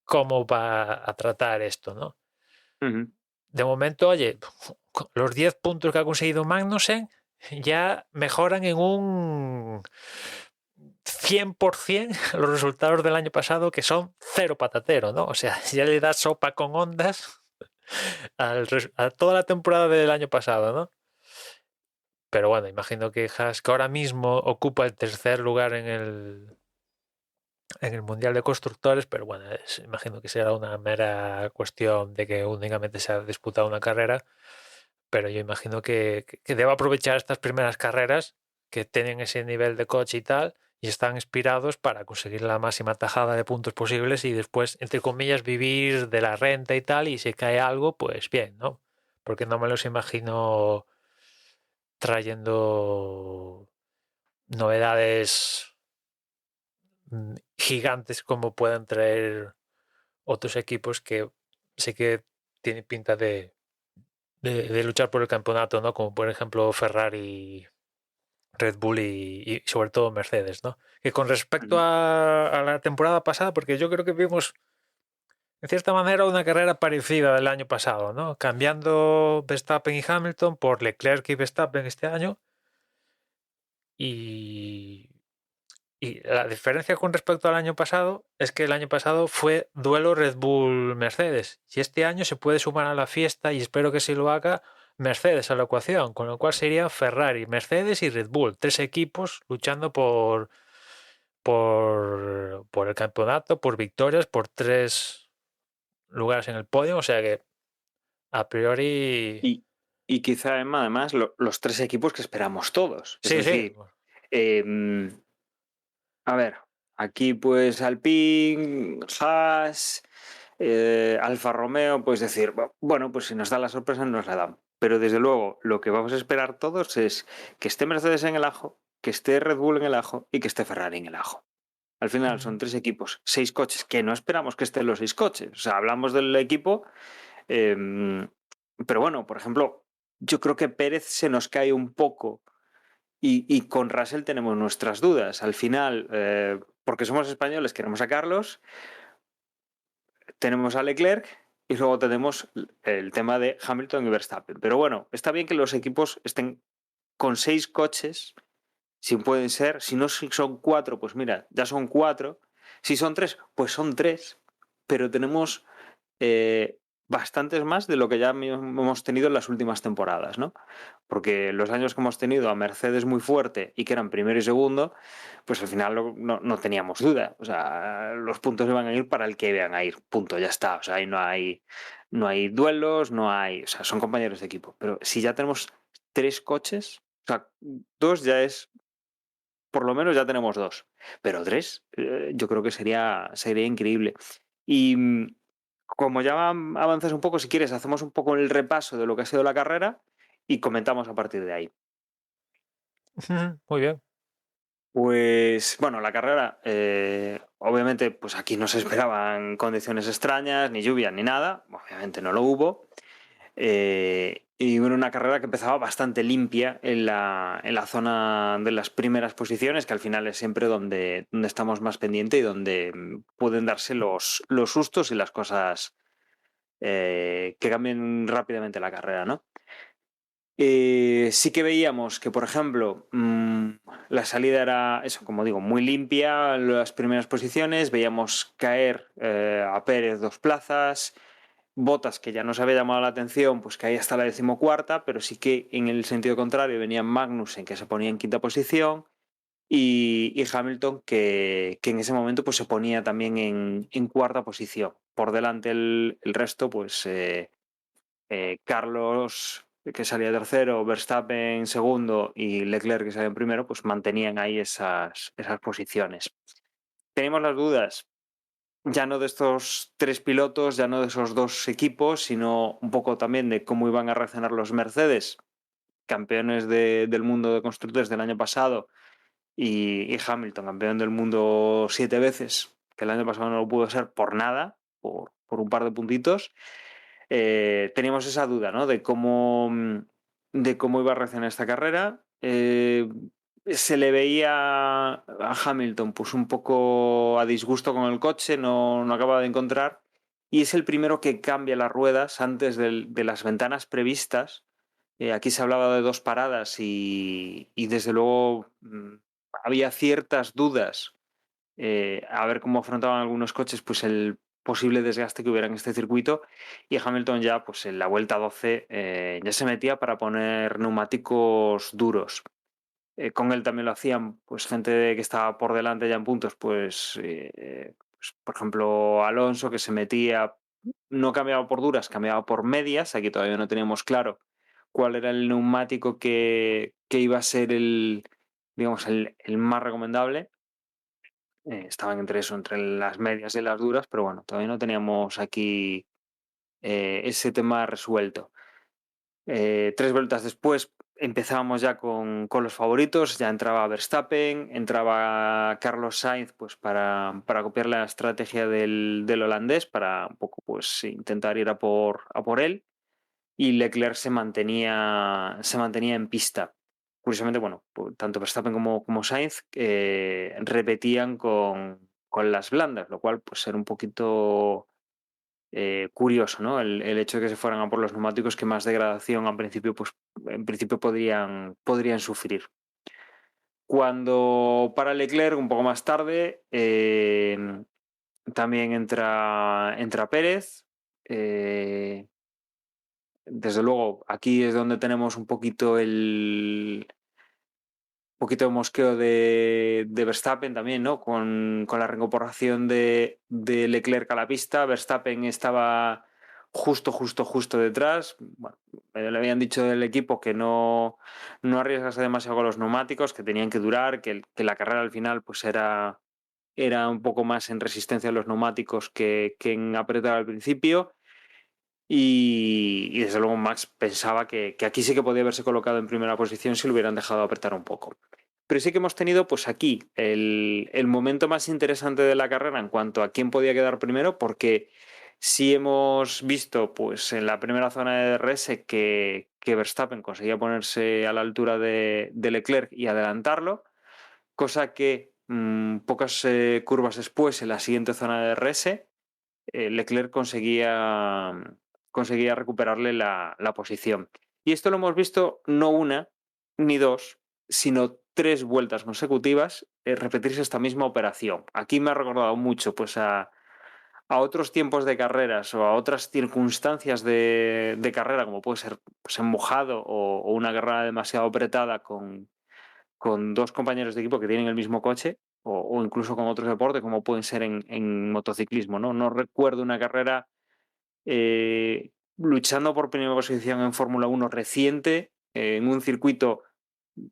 ¿cómo va a tratar esto, no? Ujú. De momento, oye, los 10 puntos que ha conseguido Magnussen ya mejoran en un 100% los resultados del año pasado, que son cero patatero, ¿no? O sea, ya le da sopa con ondas a toda la temporada del año pasado, ¿no? Pero bueno, imagino que Haas, que ahora mismo ocupa el tercer lugar en el Mundial de Constructores, pero bueno, imagino que será una mera cuestión de que únicamente se ha disputado una carrera, pero yo imagino que deba aprovechar estas primeras carreras que tienen ese nivel de coche y tal, y están inspirados para conseguir la máxima tajada de puntos posibles y después, entre comillas, vivir de la renta y tal, y si cae algo, pues bien, ¿no? Porque no me los imagino trayendo novedades gigantes como puedan traer otros equipos que sí que tienen pinta de luchar por el campeonato, ¿no? Como por ejemplo Ferrari, Red Bull y sobre todo Mercedes, ¿no? Que con respecto Ujú. a la temporada pasada, porque yo creo que vimos en cierta manera una carrera parecida del año pasado, ¿no? Cambiando Verstappen y Hamilton por Leclerc y Verstappen este año. Y, y la diferencia con respecto al año pasado es que el año pasado fue duelo Red Bull-Mercedes y este año se puede sumar a la fiesta y espero que sí lo haga Mercedes a la ecuación, con lo cual sería Ferrari, Mercedes y Red Bull, tres equipos luchando por el campeonato, por victorias, por tres lugares en el podio, o sea que a priori... Y, y quizá, Emma, además, los tres equipos que esperamos todos. Es Sí, sí, decir, a ver, aquí pues Alpine, Haas, Alfa Romeo, pues decir, bueno, pues si nos da la sorpresa nos la dan. Pero desde luego, lo que vamos a esperar todos es que esté Mercedes en el ajo, que esté Red Bull en el ajo y que esté Ferrari en el ajo. Al final son tres equipos, 6 coches, que no esperamos que estén los 6 coches. O sea, hablamos del equipo, pero bueno, por ejemplo, yo creo que Pérez se nos cae un poco y con Russell tenemos nuestras dudas. Al final, porque somos españoles, queremos a Carlos, tenemos a Leclerc y luego tenemos el tema de Hamilton y Verstappen. Pero bueno, está bien que los equipos estén con 6 coches, si pueden ser, si no son 4, pues mira, ya son 4. Si son 3, pues son 3. Pero tenemos bastantes más de lo que ya hemos tenido en las últimas temporadas, ¿no? Porque los años que hemos tenido a Mercedes muy fuerte y que eran primero y segundo, pues al final no teníamos duda. O sea, los puntos iban a ir para el que iban a ir. Punto, ya está. O sea, ahí no hay duelos, no hay. O sea, son compañeros de equipo. Pero si ya tenemos 3 coches, o sea, 2 ya es. Por lo menos ya tenemos 2. Pero 3, yo creo que sería increíble. Y como ya avanzas un poco, si quieres, hacemos un poco el repaso de lo que ha sido la carrera y comentamos a partir de ahí. Muy bien. Pues bueno, la carrera, obviamente, pues aquí no se esperaban condiciones extrañas, ni lluvia, ni nada. Obviamente no lo hubo. Y bueno, una carrera que empezaba bastante limpia en la zona de las primeras posiciones, que al final es siempre donde estamos más pendientes y donde pueden darse los sustos y las cosas que cambien rápidamente la carrera, ¿no? Sí que veíamos que, por ejemplo, la salida era, eso, como digo, muy limpia en las primeras posiciones. Veíamos caer a Pérez 2 plazas. Bottas, que ya nos había llamado la atención, pues caía hasta la 14ª, pero sí que en el sentido contrario venía Magnussen, que se ponía en 5ª posición, y Hamilton, que en ese momento pues se ponía también en 4ª posición. Por delante el resto, pues Carlos, que salía tercero, Verstappen segundo y Leclerc, que salía en primero, pues mantenían ahí esas posiciones. Teníamos las dudas, ya no de estos 3 pilotos, ya no de esos 2 equipos, sino un poco también de cómo iban a reaccionar los Mercedes, campeones del mundo de constructores del año pasado, y Hamilton, campeón del mundo 7 veces, que el año pasado no lo pudo ser por nada, por un par de puntitos. Teníamos esa duda, ¿no? De cómo iba a reaccionar esta carrera. Se le veía a Hamilton pues un poco a disgusto con el coche, no acaba de encontrar, y es el primero que cambia las ruedas antes de las ventanas previstas. Aquí se hablaba de 2 paradas y desde luego había ciertas dudas, a ver cómo afrontaban algunos coches pues el posible desgaste que hubiera en este circuito, y Hamilton ya pues en la vuelta 12 ya se metía para poner neumáticos duros. Con él también lo hacían pues gente que estaba por delante ya en puntos, pues, por ejemplo Alonso, que se metía, no cambiaba por duras, cambiaba por medias. Aquí todavía no teníamos claro cuál era el neumático que iba a ser digamos, el más recomendable. Estaban entre eso, entre las medias y las duras, pero bueno, todavía no teníamos aquí ese tema resuelto. 3 vueltas después empezábamos ya con los favoritos, ya entraba Verstappen, entraba Carlos Sainz pues para copiar la estrategia del holandés, para un poco pues intentar ir a por él, y Leclerc se mantenía en pista. Curiosamente, bueno, pues tanto Verstappen como Sainz repetían con las blandas, lo cual pues era un poquito curioso, ¿no? El hecho de que se fueran a por los neumáticos que más degradación en principio podrían sufrir. Cuando para Leclerc, un poco más tarde, también entra Pérez. Desde luego, aquí es donde tenemos un poquito de mosqueo de Verstappen también, ¿no? Con la reincorporación de Leclerc a la pista. Verstappen estaba justo detrás. Bueno, le habían dicho del equipo que no arriesgase demasiado con los neumáticos, que tenían que durar, que la carrera al final pues era un poco más en resistencia a los neumáticos que en apretar al principio. Y desde luego Max pensaba que aquí sí que podía haberse colocado en primera posición si lo hubieran dejado apretar un poco. Pero sí que hemos tenido pues aquí el momento más interesante de la carrera en cuanto a quién podía quedar primero, porque sí hemos visto pues en la primera zona de DRS que Verstappen conseguía ponerse a la altura de Leclerc y adelantarlo, cosa que pocas curvas después, en la siguiente zona de DRS, Leclerc conseguía recuperarle la posición. Y esto lo hemos visto no una ni dos, sino 3 vueltas consecutivas repetirse esta misma operación. Aquí me ha recordado mucho pues a a otros tiempos de carreras o a otras circunstancias de carrera, como puede ser pues, en mojado o una carrera demasiado apretada con dos compañeros de equipo que tienen el mismo coche, o incluso con otros deportes, como pueden ser en motociclismo, ¿no? No recuerdo una carrera luchando por primera posición en Fórmula 1 reciente, en un circuito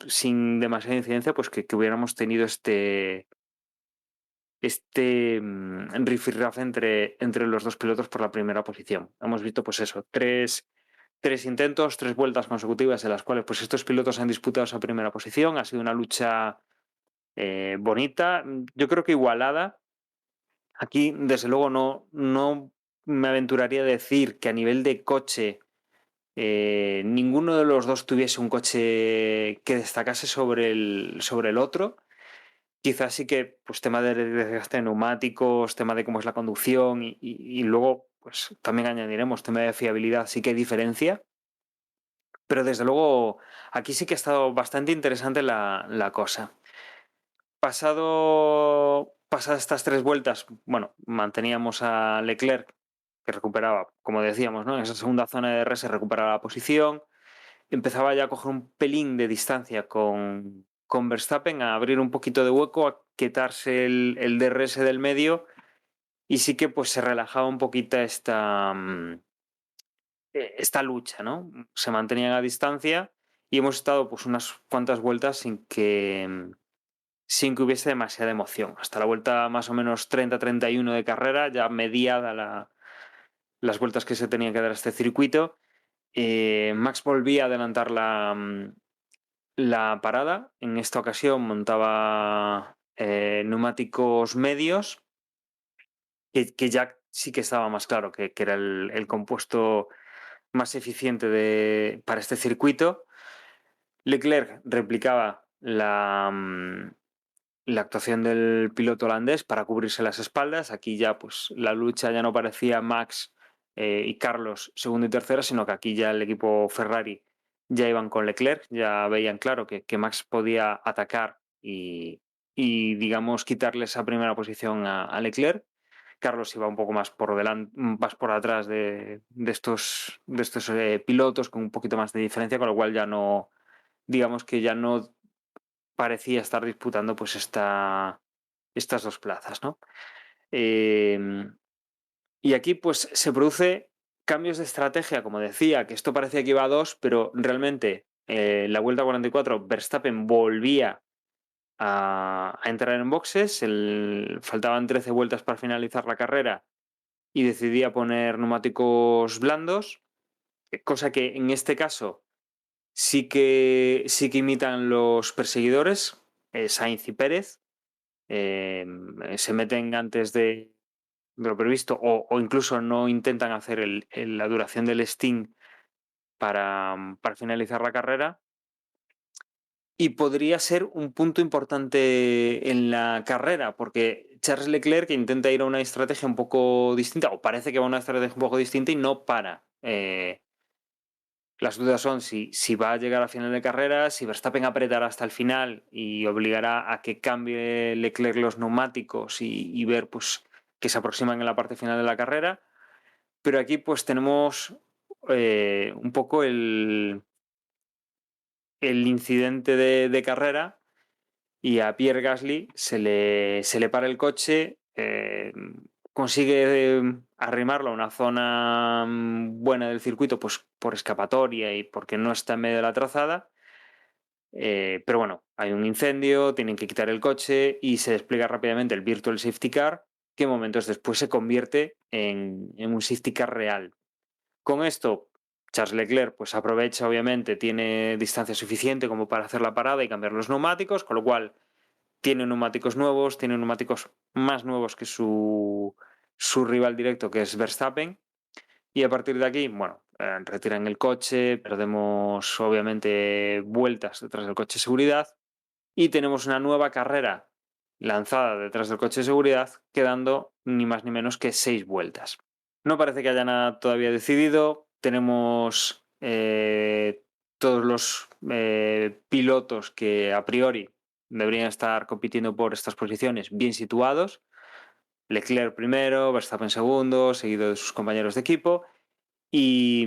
sin demasiada incidencia, pues que hubiéramos tenido este rifirrafe entre los dos pilotos por la primera posición. Hemos visto, pues eso, tres intentos, 3 vueltas consecutivas en las cuales pues estos pilotos han disputado esa primera posición. Ha sido una lucha bonita, yo creo que igualada. Aquí, desde luego, no me aventuraría a decir que a nivel de coche ninguno de los dos tuviese un coche que destacase sobre el otro. Quizás sí que, pues, tema de desgaste de neumáticos, tema de cómo es la conducción y luego, pues, también añadiremos tema de fiabilidad, sí que hay diferencia. Pero desde luego, aquí sí que ha estado bastante interesante la cosa. Pasadas estas 3 vueltas, bueno, manteníamos a Leclerc, que recuperaba, como decíamos, ¿no? En esa segunda zona de DRS recuperaba la posición. Empezaba ya a coger un pelín de distancia con Verstappen, a abrir un poquito de hueco, a quitarse el DRS del medio, y sí que pues se relajaba un poquito esta lucha, ¿no? Se mantenían a distancia y hemos estado pues unas cuantas vueltas sin que hubiese demasiada emoción. Hasta la vuelta más o menos 30-31 de carrera, ya mediada las vueltas que se tenían que dar a este circuito, Max volvía a adelantar la parada. En esta ocasión montaba neumáticos medios, que ya sí que estaba más claro que era el compuesto más eficiente para este circuito. Leclerc replicaba la actuación del piloto holandés para cubrirse las espaldas. Aquí ya pues la lucha ya no parecía Max y Carlos segundo y tercero, sino que aquí ya el equipo Ferrari ya iban con Leclerc, ya veían claro que Max podía atacar y digamos quitarle esa primera posición a Leclerc. Carlos iba un poco más por delante, más por atrás de estos pilotos con un poquito más de diferencia, con lo cual ya no, digamos que ya no parecía estar disputando pues estas 2 plazas, ¿no? Y aquí pues se produce cambios de estrategia, como decía, que esto parecía que iba a 2, pero realmente la vuelta 44 Verstappen volvía a entrar en boxes, faltaban 13 vueltas para finalizar la carrera y decidía poner neumáticos blandos, cosa que en este caso sí que imitan los perseguidores, Sainz y Pérez. Se meten antes de lo previsto o incluso no intentan hacer la duración del stint para finalizar la carrera. Y podría ser un punto importante en la carrera, porque Charles Leclerc intenta ir a una estrategia un poco distinta, o parece que va a una estrategia un poco distinta y no para. Las dudas son si va a llegar a final de carrera, si Verstappen apretará hasta el final y obligará a que cambie Leclerc los neumáticos y ver pues, que se aproximan en la parte final de la carrera. Pero aquí pues tenemos un poco el incidente de carrera y a Pierre Gasly se le para el coche, consigue arrimarlo a una zona buena del circuito pues por escapatoria y porque no está en medio de la trazada, pero bueno, hay un incendio, tienen que quitar el coche y se despliega rápidamente el Virtual Safety Car, que momentos después se convierte en un safety car real. Con esto Charles Leclerc pues aprovecha, obviamente, tiene distancia suficiente como para hacer la parada y cambiar los neumáticos, con lo cual tiene neumáticos nuevos, tiene neumáticos más nuevos que su rival directo, que es Verstappen. Y a partir de aquí, bueno, retiran el coche, perdemos obviamente vueltas detrás del coche de seguridad y tenemos una nueva carrera lanzada detrás del coche de seguridad, quedando ni más ni menos que 6 vueltas. No parece que haya nada todavía decidido. Tenemos todos los pilotos que a priori deberían estar compitiendo por estas posiciones bien situados. Leclerc primero, Verstappen segundo, seguido de sus compañeros de equipo. Y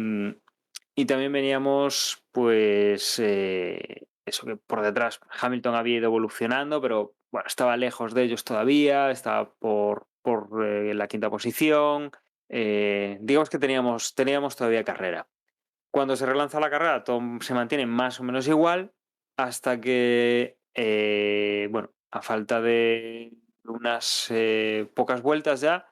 también veníamos, pues, eso que por detrás Hamilton había ido evolucionando, pero bueno, estaba lejos de ellos todavía, estaba por la quinta posición. Digamos que teníamos todavía carrera. Cuando se relanza la carrera, todo se mantiene más o menos igual, hasta que, bueno, a falta de unas pocas vueltas ya,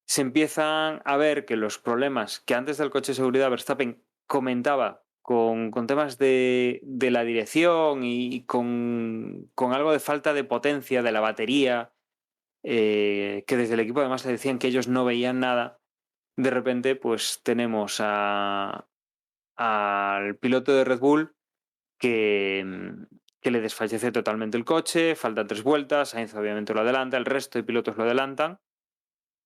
se empiezan a ver que los problemas que antes del coche de seguridad Verstappen comentaba con temas de la dirección y con algo de falta de potencia de la batería, que desde el equipo además le decían que ellos no veían nada, de repente pues tenemos al piloto de Red Bull que, que le desfallece totalmente el coche, faltan 3 vueltas, Sainz obviamente lo adelanta, el resto de pilotos lo adelantan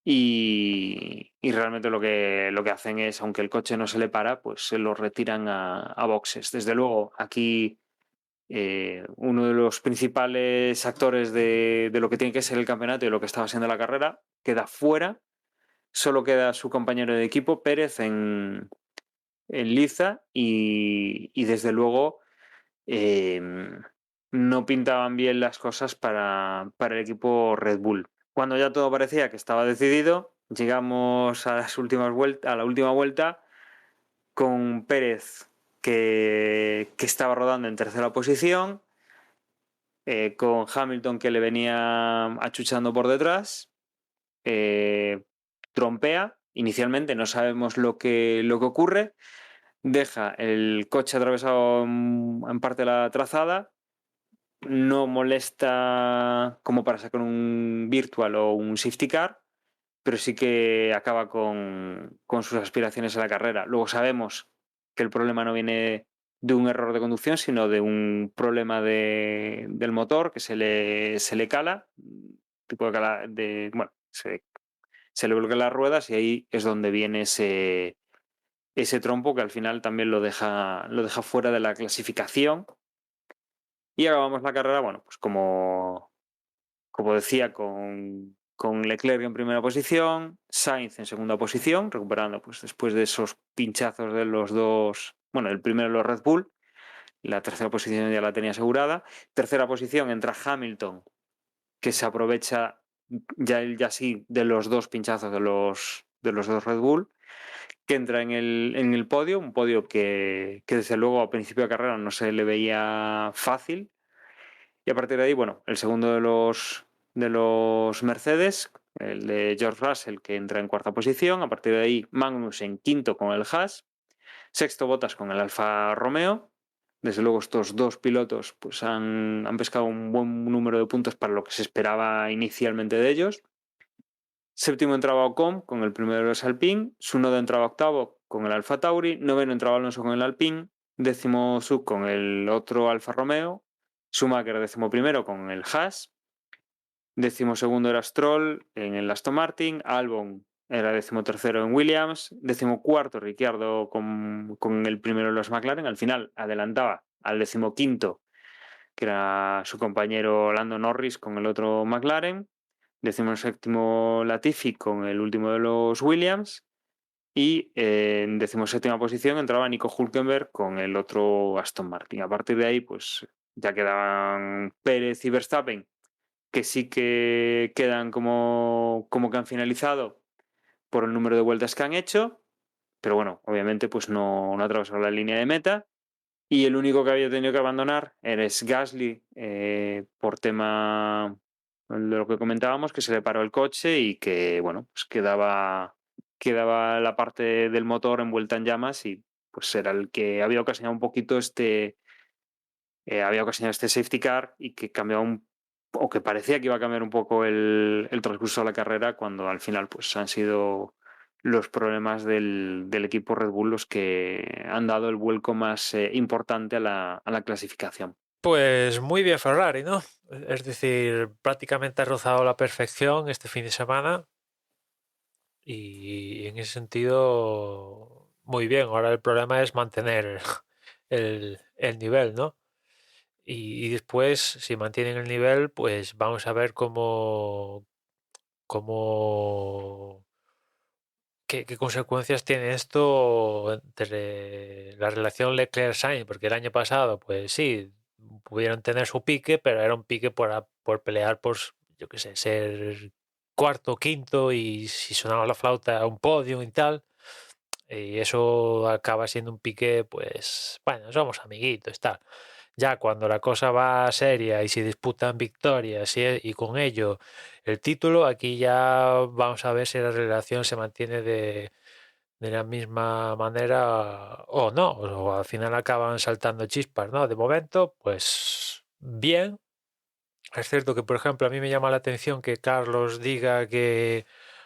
y realmente lo que hacen es, aunque el coche no se le para, pues se lo retiran a boxes. Desde luego, aquí uno de los principales actores de lo que tiene que ser el campeonato y lo que estaba siendo la carrera queda fuera. Solo queda su compañero de equipo, Pérez, en liza y desde luego eh, no pintaban bien las cosas para el equipo Red Bull. Cuando ya todo parecía que estaba decidido, llegamos a la última vuelta con Pérez que estaba rodando en tercera posición, con Hamilton que le venía achuchando por detrás, trompea, inicialmente no sabemos lo que ocurre, deja el coche atravesado en parte de la trazada, no molesta como para sacar un virtual o un safety car, pero sí que acaba con sus aspiraciones a la carrera. Luego sabemos que el problema no viene de un error de conducción, sino de un problema del motor que se le cala, tipo bueno, se le bloquean las ruedas y ahí es donde viene ese trompo que al final también lo deja fuera de la clasificación. Y acabamos la carrera, bueno, pues como decía, con Leclerc en primera posición, Sainz en segunda posición, recuperando pues después de esos pinchazos de los dos, bueno, el primero los Red Bull, la tercera posición ya la tenía asegurada. Tercera posición entra Hamilton, que se aprovecha ya sí de los dos pinchazos de los dos Red Bull, que entra en el podio, un podio que desde luego a principio de carrera no se le veía fácil. Y a partir de ahí, bueno, el segundo de los Mercedes, el de George Russell, que entra en cuarta posición. A partir de ahí, Magnus en quinto con el Haas. Sexto, Bottas con el Alfa Romeo. Desde luego, estos dos pilotos pues, han pescado un buen número de puntos para lo que se esperaba inicialmente de ellos. Séptimo entraba Ocon con el primero de los Alpine. Tsunoda entraba octavo con el Alfa Tauri. Noveno entraba Alonso con el Alpine. Décimo Sub con el otro Alfa Romeo. Schumacher décimo primero con el Haas. Décimo segundo era Stroll en el Aston Martin. Albon era décimo tercero en Williams. Décimo cuarto Ricciardo con el primero de los McLaren. Al final adelantaba al décimo quinto, que era su compañero Lando Norris con el otro McLaren. Décimo séptimo Latifi con el último de los Williams. Y en decimoséptima posición entraba Nico Hülkenberg con el otro Aston Martin. A partir de ahí, pues ya quedaban Pérez y Verstappen, que sí que quedan como que han finalizado por el número de vueltas que han hecho, pero bueno, obviamente pues no atravesaron la línea de meta. Y el único que había tenido que abandonar era Gasly, por tema de lo que comentábamos, que se le paró el coche y que, bueno, pues quedaba la parte del motor envuelta en llamas y pues era el que había ocasionado un poquito este safety car y que cambiaba o que parecía que iba a cambiar un poco el transcurso de la carrera, cuando al final pues han sido los problemas del equipo Red Bull los que han dado el vuelco más importante a la clasificación. Pues muy bien Ferrari, ¿no? Es decir, prácticamente ha rozado la perfección este fin de semana y en ese sentido muy bien. Ahora el problema es mantener el nivel, ¿no? Y después, si mantienen el nivel, pues vamos a ver cómo qué consecuencias tiene esto entre la relación Leclerc-Sainz, porque el año pasado, pues sí, pudieron tener su pique, pero era un pique por pelear por, yo qué sé, ser cuarto, quinto y si sonaba la flauta un podio y tal. Y eso acaba siendo un pique, pues, bueno, somos amiguitos, tal. Ya cuando la cosa va seria y se disputan victorias y con ello el título, aquí ya vamos a ver si la relación se mantiene de la misma manera o no, o al final acaban saltando chispas, ¿no? De momento, pues bien. Es cierto que, por ejemplo, a mí me llama la atención que Carlos diga que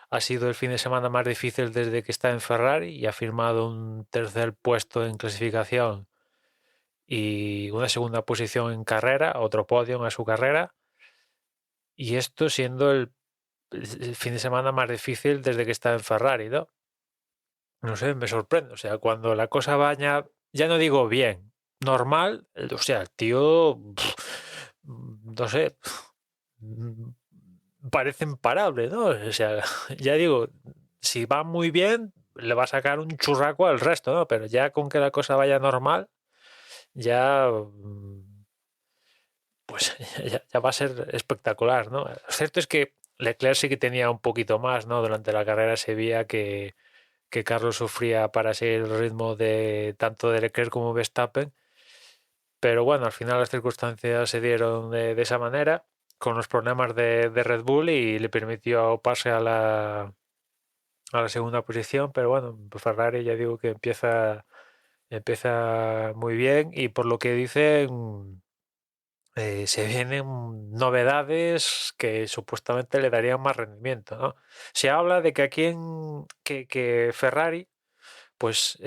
ha sido el fin de semana más difícil desde que está en Ferrari y ha firmado un tercer puesto en clasificación y una segunda posición en carrera, otro podio a su carrera, y esto siendo el fin de semana más difícil desde que está en Ferrari, ¿no? No sé, me sorprende. O sea, cuando la cosa vaya, ya no digo bien, normal, o sea, el tío, no sé, parece imparable, ¿no? O sea, ya digo, si va muy bien, le va a sacar un churraco al resto, ¿no? Pero ya con que la cosa vaya normal, ya, pues ya va a ser espectacular, ¿no? Lo cierto es que Leclerc sí que tenía un poquito más, ¿no? Durante la carrera se veía que Carlos sufría para seguir el ritmo de tanto de Leclerc como Verstappen, pero bueno, al final las circunstancias se dieron de esa manera, con los problemas de Red Bull y le permitió pasar a la segunda posición, pero bueno, Ferrari ya digo que empieza muy bien y por lo que dicen se vienen novedades que supuestamente le darían más rendimiento, ¿no? Se habla de que que Ferrari, pues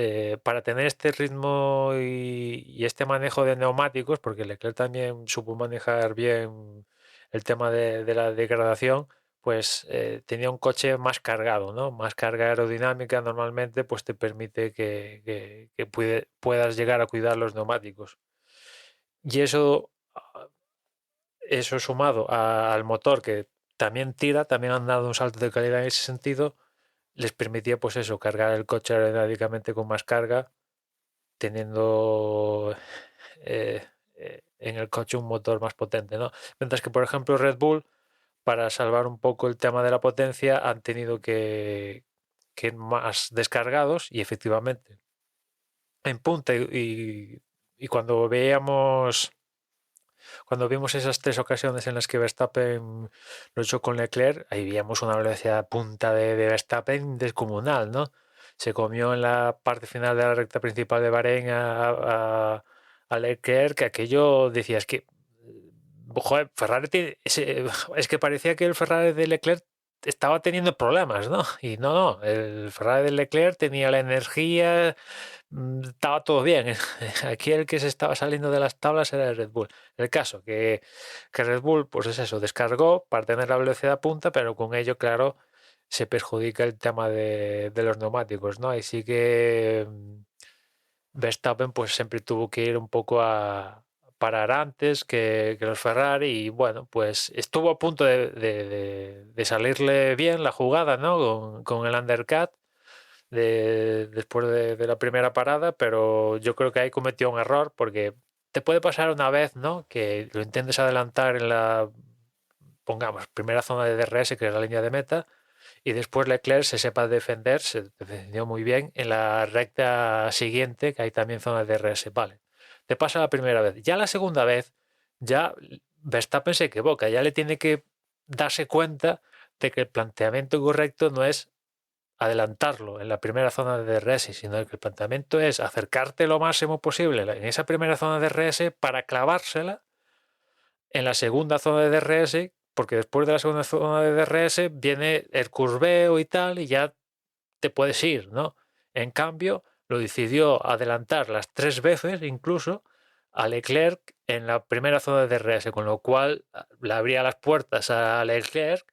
para tener este ritmo y este manejo de neumáticos, porque Leclerc también supo manejar bien el tema de la degradación, pues tenía un coche más cargado, ¿no? Más carga aerodinámica normalmente, pues te permite que puedas llegar a cuidar los neumáticos. Y eso sumado al motor que también tira, también han dado un salto de calidad en ese sentido, les permitía pues eso, cargar el coche aerodinámicamente con más carga, teniendo en el coche un motor más potente, ¿no? Mientras que, por ejemplo, Red Bull, para salvar un poco el tema de la potencia, han tenido que ir más descargados y efectivamente en punta y cuando vimos esas tres ocasiones en las que Verstappen luchó con Leclerc, ahí veíamos una velocidad punta de Verstappen descomunal, ¿no? Se comió en la parte final de la recta principal de Bahrein a Leclerc, que aquello decías que, joder, Ferrari es que parecía que el Ferrari de Leclerc estaba teniendo problemas, ¿no? Y no, el Ferrari de Leclerc tenía la energía, estaba todo bien. Aquí el que se estaba saliendo de las tablas era el Red Bull. El caso que Red Bull, pues es eso, descargó para tener la velocidad punta, pero con ello, claro, se perjudica el tema de los neumáticos, ¿no? Y sí que Verstappen pues siempre tuvo que ir un poco a parar antes que los Ferrari y bueno, pues estuvo a punto de salirle bien la jugada, ¿no? Con el undercut después de la primera parada, pero yo creo que ahí cometió un error porque te puede pasar una vez, ¿no? Que lo intentes adelantar en pongamos, primera zona de DRS, que es la línea de meta, y después Leclerc se sepa defender, se defendió muy bien en la recta siguiente, que hay también zona de DRS, vale. Te pasa la primera vez. Ya la segunda vez, ya Verstappen se equivoca, ya le tiene que darse cuenta de que el planteamiento correcto no es adelantarlo en la primera zona de DRS, sino que el planteamiento es acercarte lo máximo posible en esa primera zona de DRS para clavársela en la segunda zona de DRS, porque después de la segunda zona de DRS viene el curveo y tal, y ya te puedes ir, ¿no? En cambio, lo decidió adelantar las 3 veces incluso a Leclerc en la primera zona de DRS, con lo cual le abría las puertas a Leclerc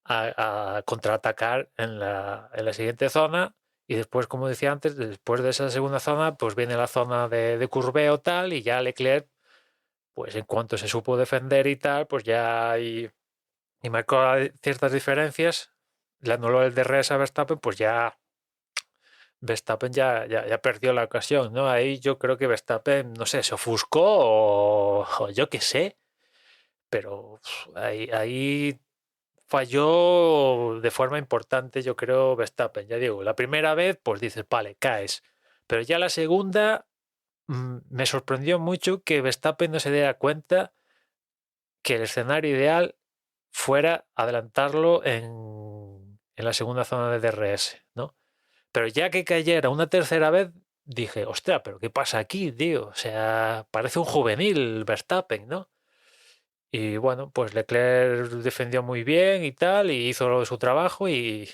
a contraatacar en la siguiente zona y después, como decía antes, después de esa segunda zona, pues viene la zona de curveo tal y ya Leclerc, pues en cuanto se supo defender y tal, pues ya ahí y marcó ciertas diferencias, le anuló el DRS a Verstappen, pues ya Verstappen ya perdió la ocasión, ¿no? Ahí yo creo que Verstappen, no sé, se ofuscó o yo qué sé, pero ahí falló de forma importante, yo creo, Verstappen. Ya digo, la primera vez, pues dices, vale, caes. Pero ya la segunda, me sorprendió mucho que Verstappen no se diera cuenta que el escenario ideal fuera adelantarlo en la segunda zona de DRS, ¿no? Pero ya que cayera una tercera vez, dije, ostras, pero ¿qué pasa aquí, tío? O sea, parece un juvenil Verstappen, ¿no? Y bueno, pues Leclerc defendió muy bien y tal, y hizo su trabajo y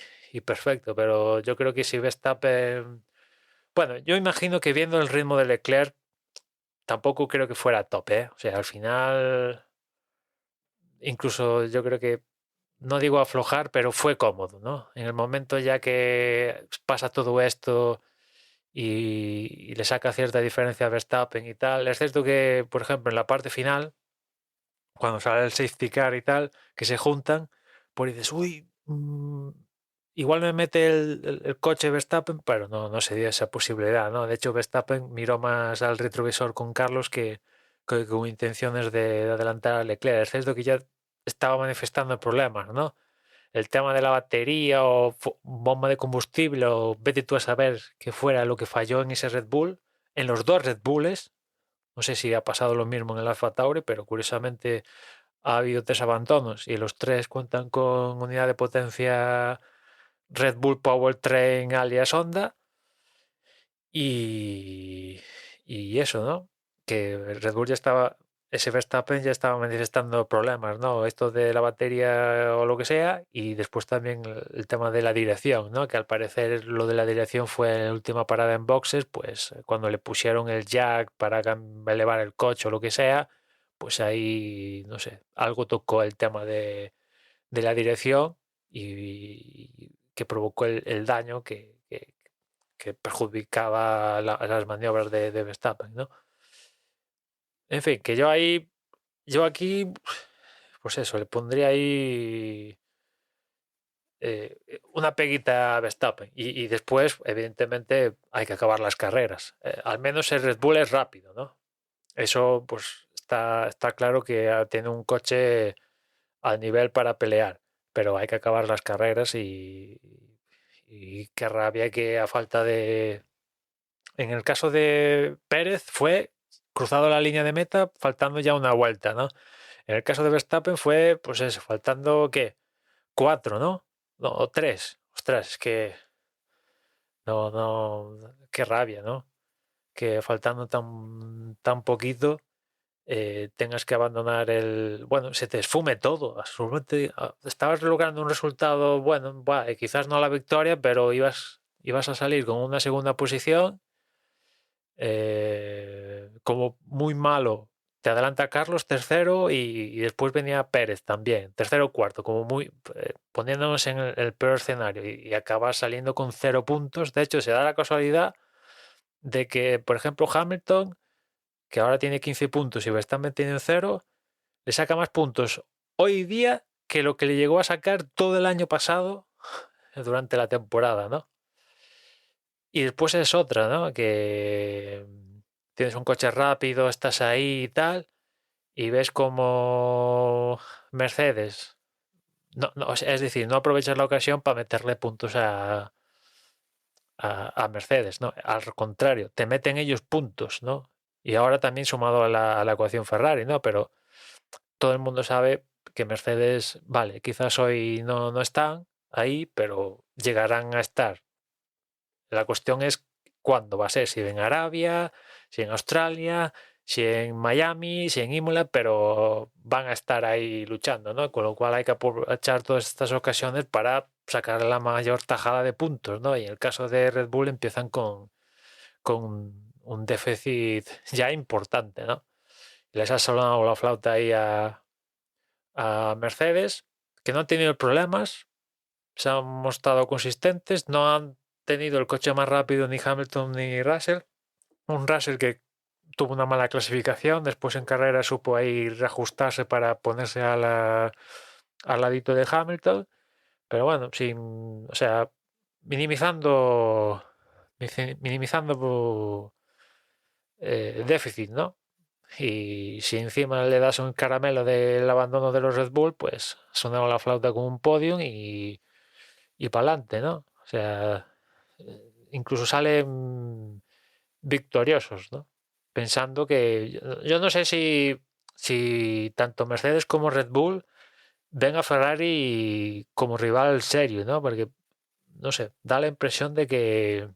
perfecto. Pero yo creo que si Verstappen... Bueno, yo imagino que viendo el ritmo de Leclerc, tampoco creo que fuera top, ¿eh? O sea, al final, incluso yo creo que, no digo aflojar, pero fue cómodo, ¿no? En el momento ya que pasa todo esto y le saca cierta diferencia a Verstappen y tal, es cierto que, por ejemplo, en la parte final, cuando sale el safety car y tal, que se juntan, pues dices, uy, igual me mete el coche Verstappen, pero no se dio esa posibilidad, ¿no? De hecho, Verstappen miró más al retrovisor con Carlos que con intenciones de adelantar a Leclerc. Es cierto que ya estaba manifestando problemas, ¿no? El tema de la batería o bomba de combustible o vete tú a saber qué fuera lo que falló en ese Red Bull, en los dos Red Bulls. No sé si ha pasado lo mismo en el Alfa Tauri, pero curiosamente ha habido 3 abandonos y los 3 cuentan con unidad de potencia Red Bull Powertrain alias Honda y, y eso, ¿no? Que Red Bull ya estaba, ese Verstappen ya estaba manifestando problemas, ¿no? Esto de la batería o lo que sea y después también el tema de la dirección, ¿no? Que al parecer lo de la dirección fue en la última parada en boxes, pues cuando le pusieron el jack para elevar el coche o lo que sea, pues ahí, no sé, algo tocó el tema de la dirección y que provocó el daño que perjudicaba las maniobras de Verstappen, ¿no? En fin, que yo aquí, pues eso, le pondría ahí una peguita a Verstappen y después, evidentemente, hay que acabar las carreras. Al menos el Red Bull es rápido, ¿no? Eso, pues, está claro que tiene un coche al nivel para pelear, pero hay que acabar las carreras y qué rabia que a falta de... En el caso de Pérez fue cruzado la línea de meta faltando ya una vuelta, ¿no? En el caso de Verstappen fue, pues eso, faltando, ¿qué? 4, ¿no? No, o 3. Ostras, es que qué rabia, ¿no? Que faltando tan poquito tengas que abandonar bueno, se te esfume todo. Absolutamente, estabas logrando un resultado, bueno, quizás no la victoria, pero ibas a salir con una segunda posición, como muy malo. Te adelanta Carlos tercero y después venía Pérez también, tercero o cuarto, como muy poniéndonos en el peor escenario y acabas saliendo con 0 puntos. De hecho, se da la casualidad de que, por ejemplo, Hamilton, que ahora tiene 15 puntos y Verstappen tiene 0, le saca más puntos hoy día que lo que le llegó a sacar todo el año pasado durante la temporada, ¿no? Y después es otra, ¿no? Que tienes un coche rápido, estás ahí y tal, y ves como Mercedes, es decir, no aprovechas la ocasión para meterle puntos a Mercedes, ¿no? Al contrario, te meten ellos puntos, ¿no? Y ahora también sumado a la ecuación Ferrari, ¿no? Pero todo el mundo sabe que Mercedes, vale, quizás hoy no están ahí, pero llegarán a estar. La cuestión es cuándo va a ser, si en Arabia, si en Australia, si en Miami, si en Imola, pero van a estar ahí luchando, ¿no? Con lo cual hay que aprovechar todas estas ocasiones para sacar la mayor tajada de puntos, ¿no? Y en el caso de Red Bull empiezan con un déficit ya importante, ¿no? Les ha sonado la flauta ahí a Mercedes, que no han tenido problemas, se han mostrado consistentes, no han tenido el coche más rápido ni Hamilton ni Russell. Un Russell que tuvo una mala clasificación, después en carrera supo ahí reajustarse para ponerse al ladito de Hamilton, pero bueno, o sea, minimizando, minimizando déficit, ¿no? Y si encima le das un caramelo del abandono de los Red Bull, pues sonaron la flauta con un podium y para adelante, ¿no? O sea, incluso salen victoriosos, ¿no? Pensando que yo no sé si tanto Mercedes como Red Bull ven a Ferrari como rival serio, ¿no? Porque, no sé, da la impresión de que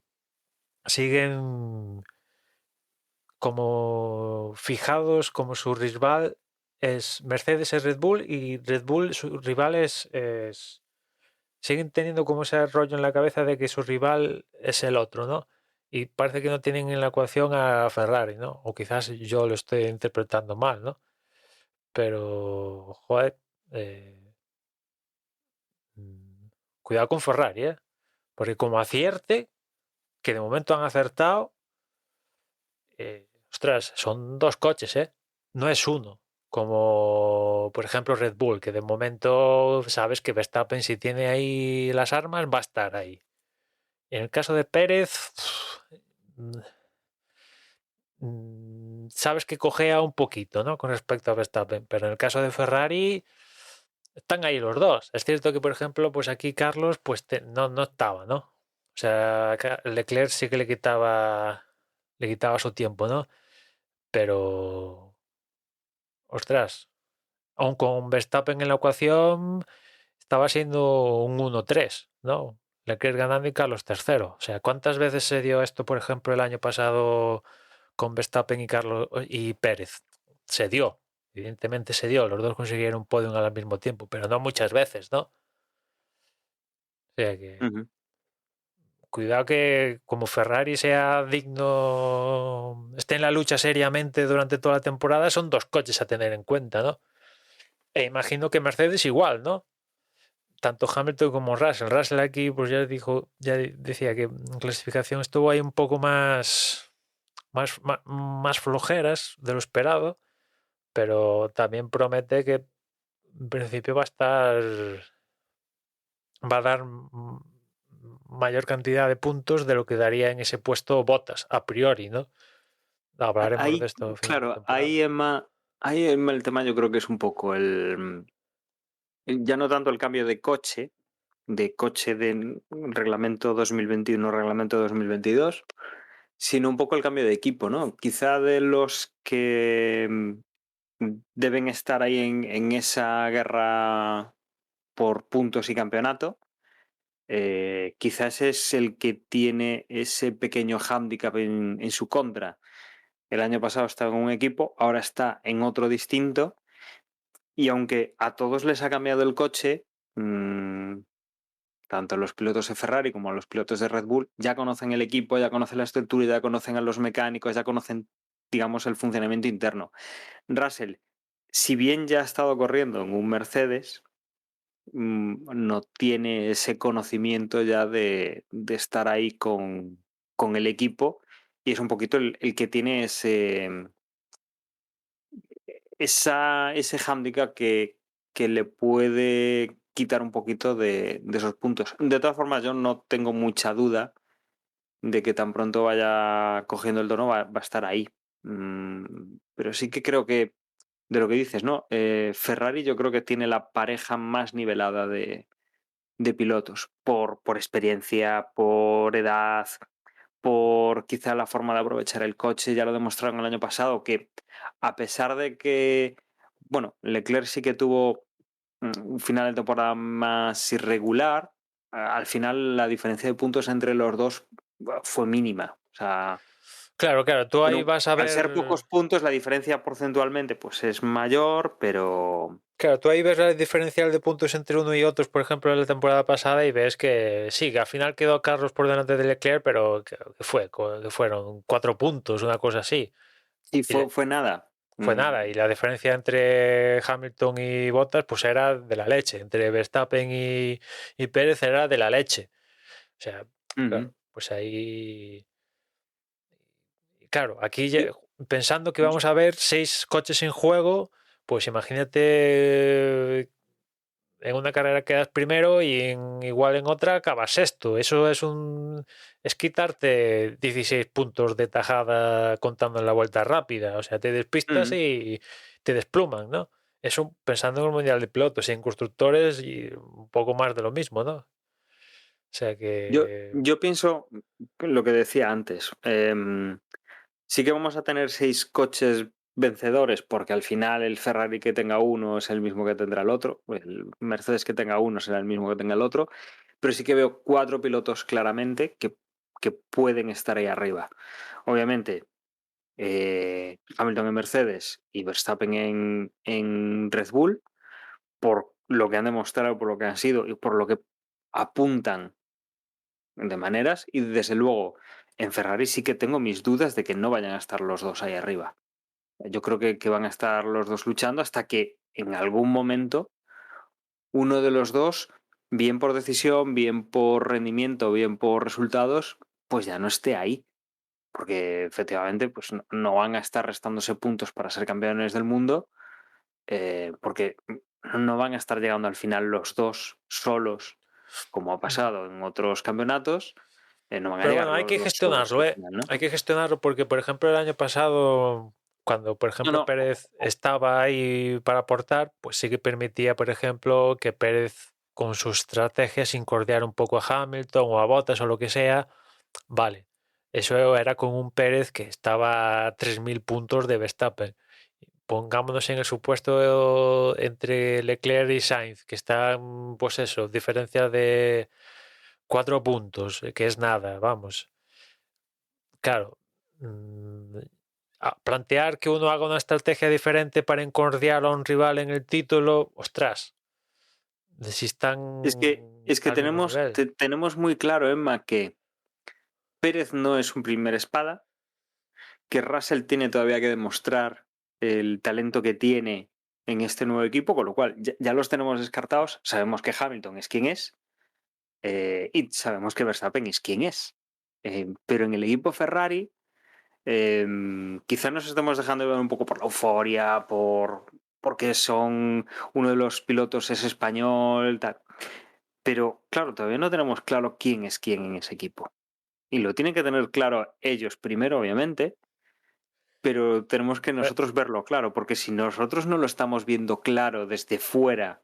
siguen como fijados como su rival es Mercedes es Red Bull y Red Bull su rival siguen teniendo como ese rollo en la cabeza de que su rival es el otro, ¿no? Y parece que no tienen en la ecuación a Ferrari, ¿no? O quizás yo lo estoy interpretando mal, ¿no? Pero, joder, eh, mm, cuidado con Ferrari, ¿eh? Porque como acierte, que de momento han acertado, ostras, son dos coches, ¿eh? No es uno. Como por ejemplo Red Bull, que de momento sabes que Verstappen, si tiene ahí las armas, va a estar ahí. En el caso de Pérez, sabes que cojea un poquito, ¿no? Con respecto a Verstappen, pero en el caso de Ferrari están ahí los dos. Es cierto que, por ejemplo, pues aquí Carlos pues no estaba, ¿no? O sea, Leclerc sí que le quitaba su tiempo, ¿no? Pero, ostras, aun con Verstappen en la ecuación, estaba siendo un 1-3, ¿no? Leclerc ganando y Carlos tercero. O sea, ¿cuántas veces se dio esto, por ejemplo, el año pasado con Verstappen y Carlos y Pérez? Se dio, evidentemente se dio. Los dos consiguieron un podium al mismo tiempo, pero no muchas veces, ¿no? O sea que Ujú. cuidado que como Ferrari sea digno, esté en la lucha seriamente durante toda la temporada, son dos coches a tener en cuenta, ¿no? E imagino que Mercedes igual, ¿no? Tanto Hamilton como Russell. Russell aquí, pues ya decía que en clasificación estuvo ahí un poco más flojeras de lo esperado, pero también promete que en principio va a dar mayor cantidad de puntos de lo que daría en ese puesto Bottas, a priori, ¿no? Hablaremos de Ahí, esto a final de claro, temporada. ahí Emma, el tema yo creo que es un poco ya no tanto el cambio de coche de reglamento 2021, reglamento 2022, sino un poco el cambio de equipo, ¿no? Quizá de los que deben estar ahí en esa guerra por puntos y campeonato, quizás es el que tiene ese pequeño hándicap en su contra. El año pasado estaba en un equipo, ahora está en otro distinto, y aunque a todos les ha cambiado el coche, tanto los pilotos de Ferrari como los pilotos de Red Bull ya conocen el equipo, ya conocen la estructura, ya conocen a los mecánicos, ya conocen, digamos, el funcionamiento interno. Russell, si bien ya ha estado corriendo en un Mercedes, no tiene ese conocimiento ya de estar ahí con el equipo, y es un poquito el que tiene ese hándicap que le puede quitar un poquito de esos puntos. De todas formas, yo no tengo mucha duda de que tan pronto vaya cogiendo el tono va a estar ahí. Pero sí que creo que, de lo que dices, ¿no? Ferrari yo creo que tiene la pareja más nivelada de pilotos, por experiencia, por edad, por quizá la forma de aprovechar el coche. Ya lo demostraron el año pasado, que a pesar de que, bueno, Leclerc sí que tuvo un final de temporada más irregular, al final la diferencia de puntos entre los dos fue mínima. O sea, Claro, claro, tú ahí bueno, vas a al ver. ser pocos puntos, la diferencia porcentualmente pues es mayor, pero... Claro, tú ahí ves el diferencial de puntos entre uno y otros, por ejemplo, en la temporada pasada y ves que sí, que al final quedó Carlos por delante de Leclerc, pero que fueron 4 puntos, una cosa así. Y Y fue nada. fue nada, y la diferencia entre Hamilton y Bottas pues era de la leche, entre Verstappen y Pérez era de la leche. O sea, Ujú. claro, pues ahí, claro, aquí Y- pensando que vamos a ver 6 coches en juego, pues imagínate en una carrera quedas primero y igual en otra acabas sexto. Eso es quitarte 16 puntos de tajada contando en la vuelta rápida. O sea, te despistas Mm. y te despluman, ¿no? Eso pensando en el Mundial de Pilotos y en constructores y un poco más de lo mismo, ¿no? O sea que... Yo pienso lo que decía antes. Sí que vamos a tener 6 coches vencedores, porque al final el Ferrari que tenga uno es el mismo que tendrá el otro, el Mercedes que tenga uno será el mismo que tenga el otro, pero sí que veo 4 pilotos claramente que pueden estar ahí arriba. Obviamente, Hamilton en Mercedes y Verstappen en Red Bull, por lo que han demostrado, por lo que han sido y por lo que apuntan de maneras, y desde luego en Ferrari sí que tengo mis dudas de que no vayan a estar los dos ahí arriba. Yo creo que van a estar los dos luchando hasta que en algún momento uno de los dos, bien por decisión, bien por rendimiento, bien por resultados, pues ya no esté ahí. Porque efectivamente pues no van a estar restándose puntos para ser campeones del mundo, porque no van a estar llegando al final los dos solos, como ha pasado en otros campeonatos. No van a Pero llegar bueno, hay los que dos solos gestionarlo, al ¿eh? final, ¿no? Hay que gestionarlo porque, por ejemplo, el año pasado, cuando, por No, ejemplo, no. Pérez estaba ahí para aportar, pues sí que permitía, por ejemplo, que Pérez con sus estrategias incordiara un poco a Hamilton o a Bottas o lo que sea. Vale, eso era con un Pérez que estaba a 3.000 puntos de Verstappen. Pongámonos en el supuesto entre Leclerc y Sainz, que están, pues eso, diferencia de 4 puntos, que es nada, vamos. Claro, plantear que uno haga una estrategia diferente para encordiar a un rival en el título, ostras, si están Es que al mismo nivel. tenemos muy claro, Emma, que Pérez no es un primer espada, que Russell tiene todavía que demostrar el talento que tiene en este nuevo equipo, con lo cual ya los tenemos descartados. Sabemos que Hamilton es quien es, y sabemos que Verstappen es quien es. Pero en el equipo Ferrari, quizás nos estemos dejando de ver un poco por la euforia, porque son uno de los pilotos es español, tal. Pero claro, todavía no tenemos claro quién es quién en ese equipo. Y lo tienen que tener claro ellos primero, obviamente, pero tenemos que Eh, nosotros verlo claro, porque si nosotros no lo estamos viendo claro desde fuera,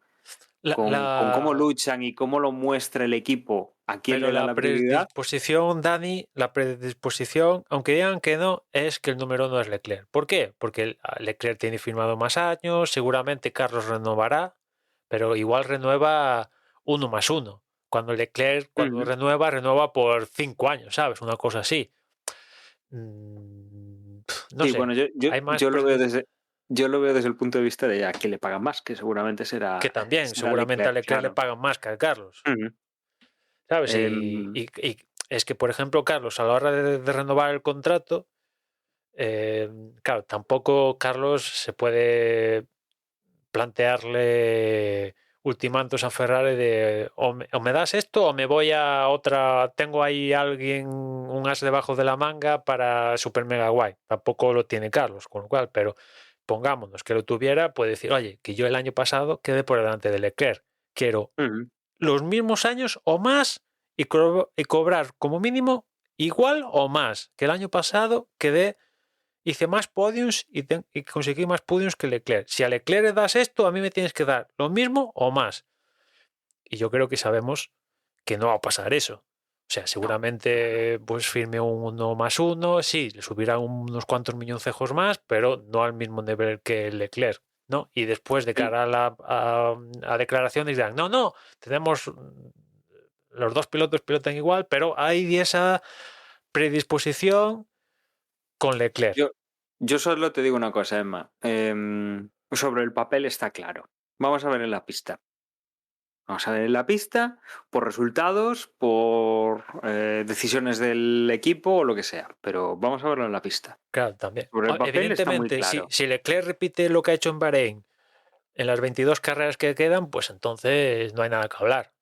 La, con cómo la- luchan y cómo lo muestra el equipo, a quién pero le da la la prioridad. predisposición, Dani, la predisposición, aunque digan que no, es que el número uno es Leclerc. ¿Por qué? Porque Leclerc tiene firmado más años, seguramente Carlos renovará, pero igual renueva 1 más 1. Cuando Leclerc, cuando Ujú. renueva por 5 años, ¿sabes? Una cosa así. No Sí, sé, bueno, hay más yo lo veo desde el punto de vista de a quién le pagan más, que seguramente que también, será seguramente a Leclerc, Leclerc le claro. pagan más que a Carlos. Ujú. ¿Sabes? Em, Y es que, por ejemplo, Carlos, a la hora de renovar el contrato, claro, tampoco Carlos se puede plantearle ultimantos a Ferrari de o me das esto o me voy a otra, tengo ahí alguien, un as debajo de la manga para super mega guay. Tampoco lo tiene Carlos, con lo cual, pero pongámonos que lo tuviera, puede decir, oye, que yo el año pasado quedé por delante de Leclerc, quiero ujú. los mismos años o más y cobrar como mínimo igual o más que el año pasado hice más podiums y conseguí más podiums que Leclerc. Si a Leclerc le das esto, a mí me tienes que dar lo mismo o más. Y yo creo que sabemos que no va a pasar eso. O sea, No. seguramente pues firme un 1 más 1, sí, le subirán unos cuantos milloncejos más, pero no al mismo nivel que Leclerc, ¿no? Y después de Sí. cara a declaraciones dirán, no, no, tenemos los dos pilotos pilotan igual, pero hay esa predisposición con Leclerc. Yo solo te digo una cosa, Emma. Sobre el papel está claro. Vamos a ver en la pista. Vamos a ver en la pista por resultados, por decisiones del equipo o lo que sea. Pero vamos a verlo en la pista. Claro, también. Sobre el papel está muy Evidentemente, si, claro. si Leclerc repite lo que ha hecho en Bahrein en las 22 carreras que quedan, pues entonces no hay nada que hablar.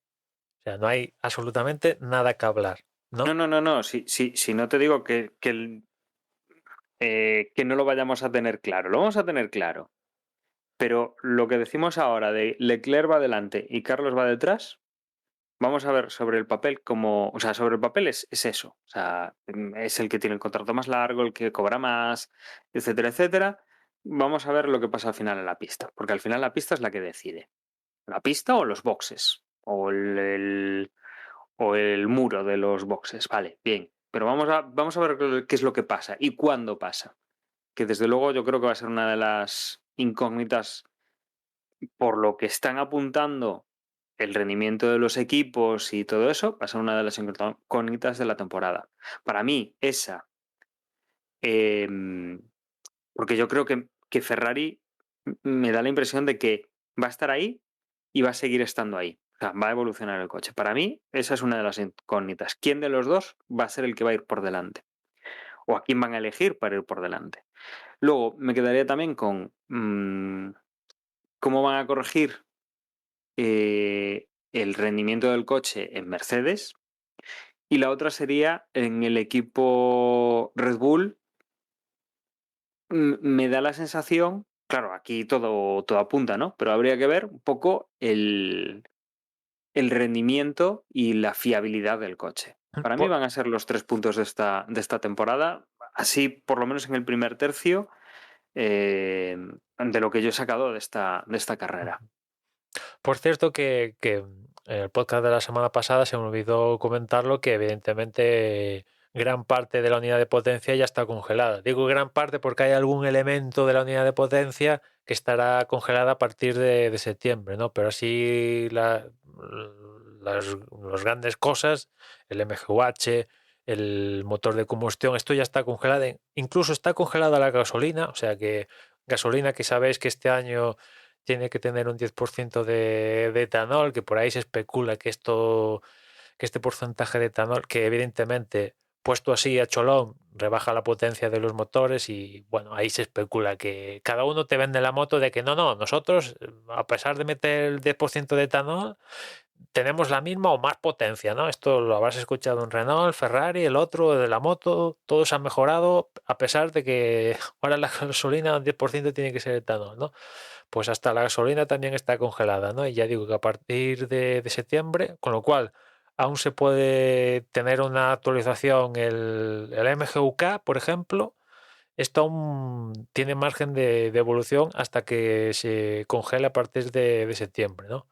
O sea, no hay absolutamente nada que hablar, No, ¿no? no, no, no. Si no te digo que no lo vayamos a tener claro. Lo vamos a tener claro. Pero lo que decimos ahora de Leclerc va adelante y Carlos va detrás, vamos a ver sobre el papel como, o sea, sobre el papel es eso, o sea, es el que tiene el contrato más largo, el que cobra más, etcétera, etcétera. Vamos a ver lo que pasa al final en la pista, porque al final la pista es la que decide. La pista o los boxes, o el muro de los boxes, vale, bien. Pero vamos a ver qué es lo que pasa y cuándo pasa, que desde luego yo creo que va a ser una de las incógnitas por lo que están apuntando el rendimiento de los equipos y todo eso, va a ser una de las incógnitas de la temporada. Para mí, esa, eh, porque yo creo que Ferrari me da la impresión de que va a estar ahí y va a seguir estando ahí. O sea, va a evolucionar el coche. Para mí, esa es una de las incógnitas. ¿Quién de los dos va a ser el que va a ir por delante? ¿O a quién van a elegir para ir por delante? Luego, me quedaría también con cómo van a corregir el rendimiento del coche en Mercedes. Y la otra sería en el equipo Red Bull. Me da la sensación, claro, aquí todo apunta, ¿no? Pero habría que ver un poco el rendimiento y la fiabilidad del coche. Para mí Por- van a ser los 3 puntos de esta temporada, así por lo menos en el primer tercio, de lo que yo he sacado de esta carrera. Por cierto, que en el podcast de la semana pasada se me olvidó comentarlo, que evidentemente gran parte de la unidad de potencia ya está congelada. Digo gran parte porque hay algún elemento de la unidad de potencia que estará congelada a partir de septiembre, ¿no? Pero así las grandes cosas, el MGUH, el motor de combustión, esto ya está congelado. Incluso está congelada la gasolina, o sea que gasolina que sabéis que este año tiene que tener un 10% de etanol, que por ahí se especula que este porcentaje de etanol, que evidentemente puesto así a cholón, rebaja la potencia de los motores y bueno, ahí se especula que cada uno te vende la moto de que no, nosotros a pesar de meter el 10% de etanol, tenemos la misma o más potencia, ¿no? Esto lo habrás escuchado en Renault, Ferrari, el otro de la moto, todos han mejorado a pesar de que ahora la gasolina un 10% tiene que ser etanol, ¿no? Pues hasta la gasolina también está congelada, ¿no? Y ya digo que a partir de septiembre, con lo cual aún se puede tener una actualización el MGUK, por ejemplo, esto aún tiene margen de evolución hasta que se congele a partir de septiembre, ¿no?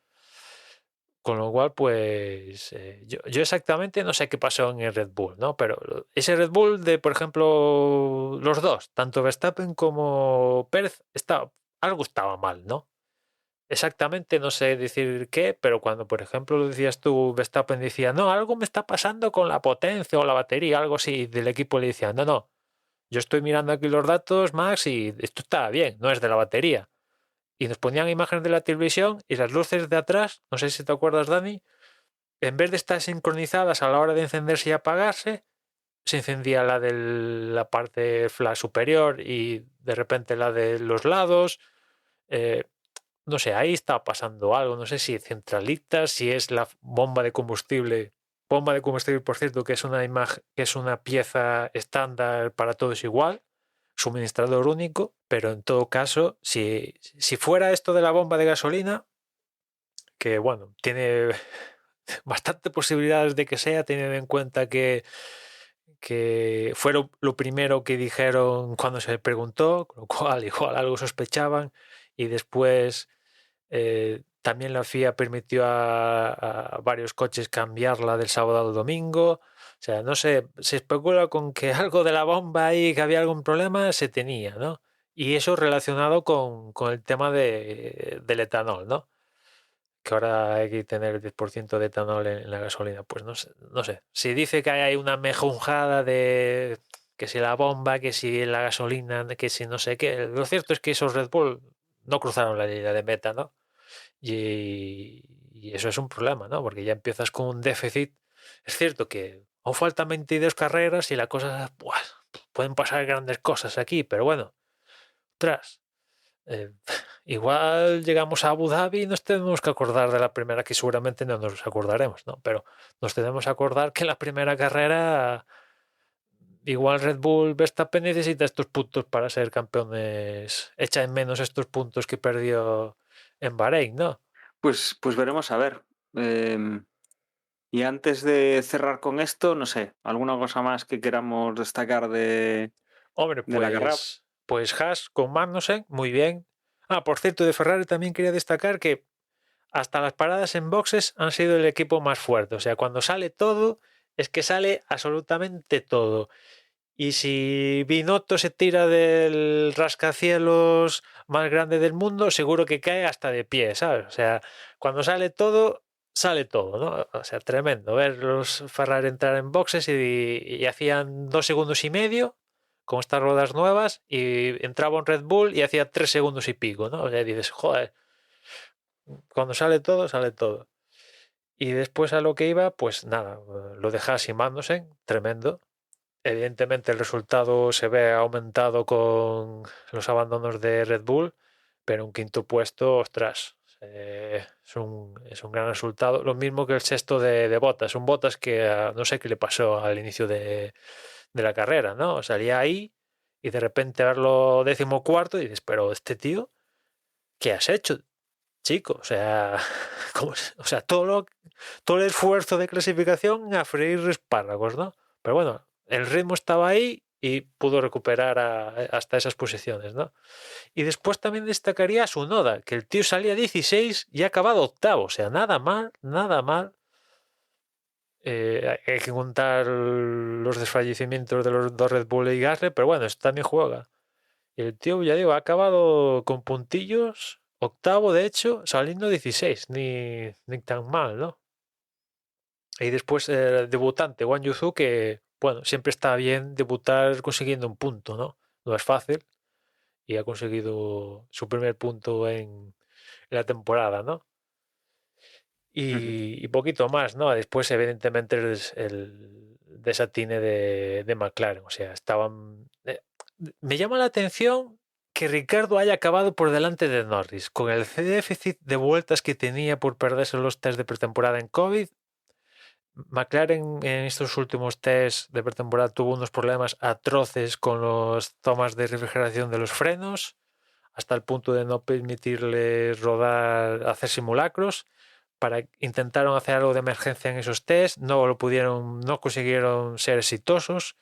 Con lo cual, pues yo exactamente no sé qué pasó en el Red Bull, ¿no? Pero ese Red Bull de, por ejemplo, los dos, tanto Verstappen como Pérez, algo estaba mal, ¿no? Exactamente, no sé decir qué, pero cuando, por ejemplo, lo decías tú, Verstappen decía, no, algo me está pasando con la potencia o la batería, algo así, del equipo le decía, no, yo estoy mirando aquí los datos, Max, y esto está bien, no es de la batería. Y nos ponían imágenes de la televisión y las luces de atrás, no sé si te acuerdas, Dani, en vez de estar sincronizadas a la hora de encenderse y apagarse, se encendía la de la parte flash superior y de repente la de los lados. eh, no sé, ahí está pasando algo, no sé si centralitas, si es la bomba de combustible, por cierto, que es una imagen, que es una pieza estándar para todos igual, suministrador único, pero en todo caso, si fuera esto de la bomba de gasolina, que bueno, tiene bastante posibilidades de que sea, teniendo en cuenta que fue lo primero que dijeron cuando se le preguntó, con lo cual igual algo sospechaban, y después también la FIA permitió a varios coches cambiarla del sábado al domingo. O sea, no sé, se especula con que algo de la bomba ahí, que había algún problema, se tenía, ¿no? Y eso relacionado con el tema del etanol, ¿no? Que ahora hay que tener el 10% de etanol en la gasolina. Pues no sé. Si dice que hay una mejunjada de que si la bomba, que si la gasolina, que si no sé qué. Lo cierto es que esos Red Bull no cruzaron la línea de meta, ¿no? Y eso es un problema, ¿no? Porque ya empiezas con un déficit. Es cierto que aún faltan 22 carreras y la cosa, ¡buah! Pueden pasar grandes cosas aquí, pero bueno, tras. eh, igual llegamos a Abu Dhabi y nos tenemos que acordar de la primera, que seguramente no nos acordaremos, ¿no? Pero nos tenemos que acordar que la primera carrera igual Red Bull Verstappen necesita estos puntos para ser campeones. Echa en menos estos puntos que perdió en Bahrein, ¿no? Pues veremos a ver. Y antes de cerrar con esto, no sé, ¿alguna cosa más que queramos destacar Hombre, de la carrera? pues Haas con Magnussen, muy bien. Ah, por cierto, de Ferrari también quería destacar que hasta las paradas en boxes han sido el equipo más fuerte. O sea, cuando sale todo, es que sale absolutamente todo. Y si Binotto se tira del rascacielos más grande del mundo, seguro que cae hasta de pie, ¿sabes? O sea, cuando sale todo, ¿no? O sea, tremendo. Ver los Ferrari entrar en boxes y hacían 2 segundos y medio con estas ruedas nuevas y entraba un Red Bull y hacía 3 segundos y pico, ¿no? O sea, dices, joder, cuando sale todo, sale todo. Y después a lo que iba, pues nada, lo deja simándose, tremendo. Evidentemente el resultado se ve aumentado con los abandonos de Red Bull, pero un quinto puesto, ostras, es un gran resultado. Lo mismo que el sexto de Bottas. Un Bottas que no sé qué le pasó al inicio de la carrera, ¿no? Salía ahí y de repente verlo 14º y dices, pero este tío, ¿qué has hecho, chico? O sea, o sea, todo el esfuerzo de clasificación a freír espárragos, ¿no? Pero bueno, el ritmo estaba ahí y pudo recuperar hasta esas posiciones, ¿no? Y después también destacaría a Tsunoda, que el tío salía 16 y ha acabado octavo, o sea, nada mal, nada mal. Hay que contar los desfallecimientos de los dos Red Bull y Gasly, pero bueno, eso también juega. Y el tío, ya digo, ha acabado con puntillos, octavo de hecho, saliendo 16, ni tan mal, ¿no? Y después el debutante, Wang Yuzu, que, bueno, siempre está bien debutar consiguiendo un punto, ¿no? No es fácil y ha conseguido su primer punto en la temporada, ¿no? Ujú. Y poquito más, ¿no? Después, evidentemente, el desatine de McLaren, o sea, estaban... me llama la atención que Ricardo haya acabado por delante de Norris, con el déficit de vueltas que tenía por perderse los test de pretemporada en COVID. McLaren en estos últimos test de pretemporada tuvo unos problemas atroces con las tomas de refrigeración de los frenos, hasta el punto de no permitirle rodar, hacer simulacros. Intentaron hacer algo de emergencia en esos test, no lo pudieron, no consiguieron ser exitosos.